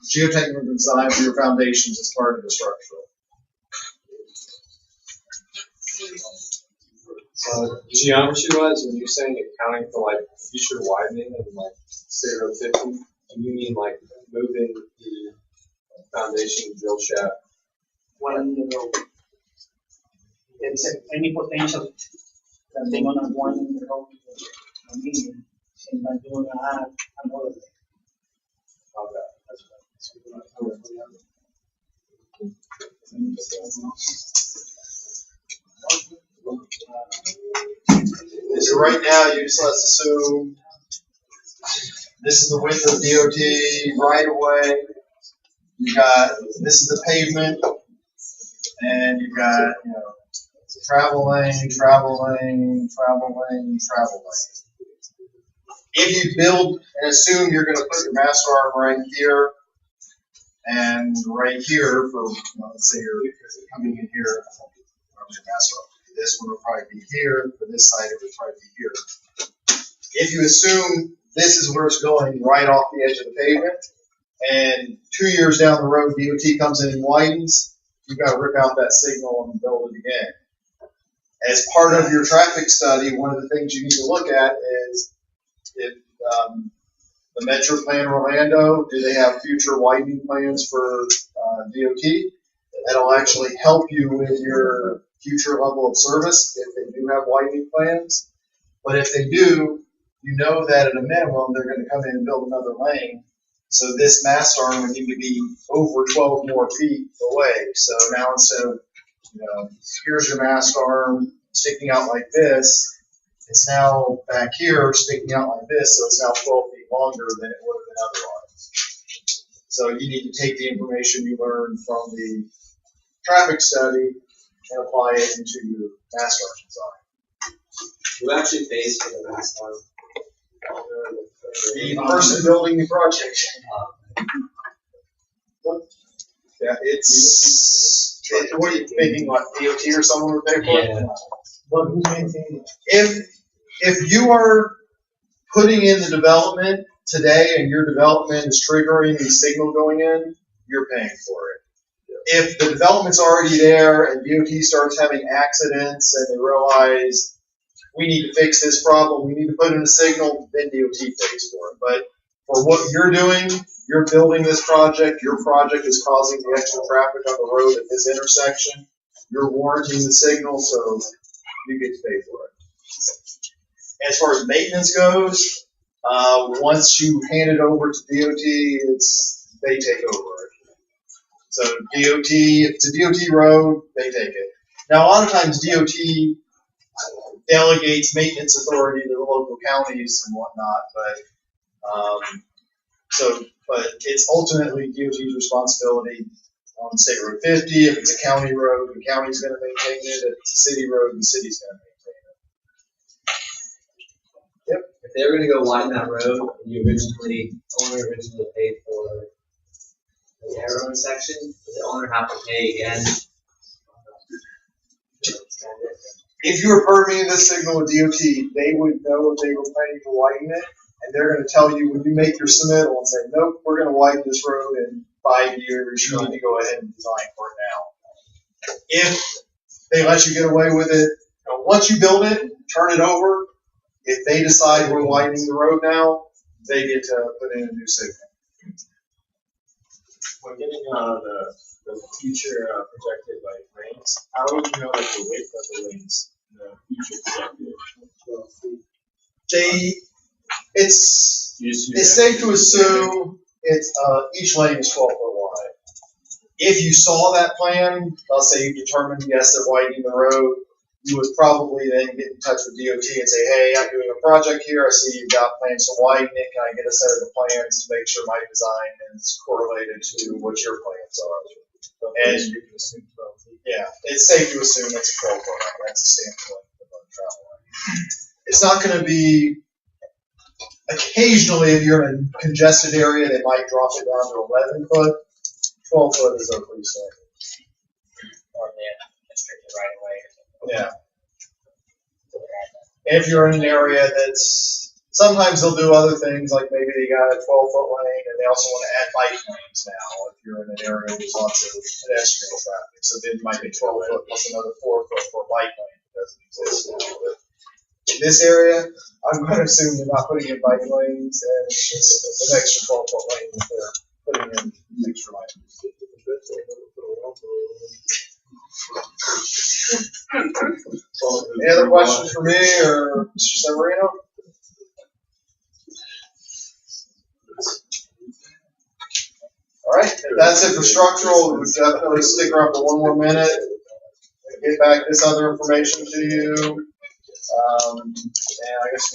geotechnical design for your foundations is part of the structural. Geometry-wise, when you're saying accounting for like future widening of like say road 50, do you mean like moving the foundation drill shaft? One in the road. There is any potential that they're gonna go in the road a million, and then they're gonna add another thing. So right now, you just let's assume this is the width of DOT right away. You got this is the pavement, and you got travel lane, travel lane, travel lane, travel lane. If you build and assume you're going to put your master arm right here and right here for let's say you're coming in here, your master arm. This one will probably be here. For this side, it would probably be here. If you assume this is where it's going, right off the edge of the pavement, and 2 years down the road, DOT comes in and widens, you've got to rip out that signal and build it again. As part of your traffic study, one of the things you need to look at is if the Metro Plan Orlando, do they have future widening plans for DOT? That'll actually help you with your future level of service if they do have widening plans. But if they do, you know that at a minimum they're going to come in and build another lane. So this mast arm would need to be over 12 more feet away. So now instead of, here's your mast arm sticking out like this, it's now back here sticking out like this. So it's now 12 feet longer than it would have been otherwise. So you need to take the information you learned from the traffic study and apply it into your mast arm design. Who actually pays for the mast arm? The person building the project. Yeah, what are you thinking, like DOT or someone would pay for it? Yeah. But who maintains it? If you are putting in the development today and your development is triggering the signal going in, you're paying for it. If the development's already there and DOT starts having accidents and they realize we need to fix this problem, we need to put in a signal, then DOT pays for it. But for what you're doing, you're building this project, your project is causing the extra traffic on the road at this intersection, you're warranting the signal, so you get to pay for it. As far as maintenance goes, once you hand it over to DOT, they take over it. So DOT, if it's a DOT road, they take it. Now a lot of times DOT delegates maintenance authority to the local counties and whatnot, but it's ultimately DOT's responsibility on State Road 50. If it's a county road, the county's going to maintain it. If it's a city road, the city's going to maintain it. Yep. If they were going to go widen that road, owner originally paid for the arrow section, does the owner have to pay again? if you were permitting this signal with DOT, they would know if they were planning to widen it, and they're gonna tell you when you make your submittal and say, nope, we're gonna widen this road in 5 years, you need to go ahead and design for it now. If they let you get away with it, once you build it, turn it over, if they decide we're widening the road now, they get to put in a new signal. When getting the future projected like lanes, how would you know like the width of the lanes in the future projected? It's safe to assume each lane is 12 foot wide. If you saw that plan, let's say you determined, yes, they're widening the road, you would probably then get in touch with DOT and say, hey, I'm doing a project here, I see you've got plans to widen it, can I get a set of the plans to make sure my design is correlated to what your plans are? And you can assume 12 feet. Yeah, it's safe to assume it's a 12 foot line, that's a standard length of travel line. It's not gonna be, occasionally if you're in a congested area, they might drop it down to 11 foot, 12 foot is a pretty standard. Or the restricted right away or something. Yeah. If you're in an area that's, sometimes they'll do other things, like maybe they got a 12 foot lane and they also want to add bike lanes now. If you're in an area with lots of pedestrian traffic, so then it might be 12 foot plus another 4 foot for a bike lane that doesn't exist now. But in this area, I'm going to assume they're not putting in bike lanes and it's just an extra 12 foot lane that they're putting in extra lanes. Any other questions for me or Mr. Severino? All right, if that's it for structural, we'll definitely stick around for one more minute. Get back this other information to you. And I guess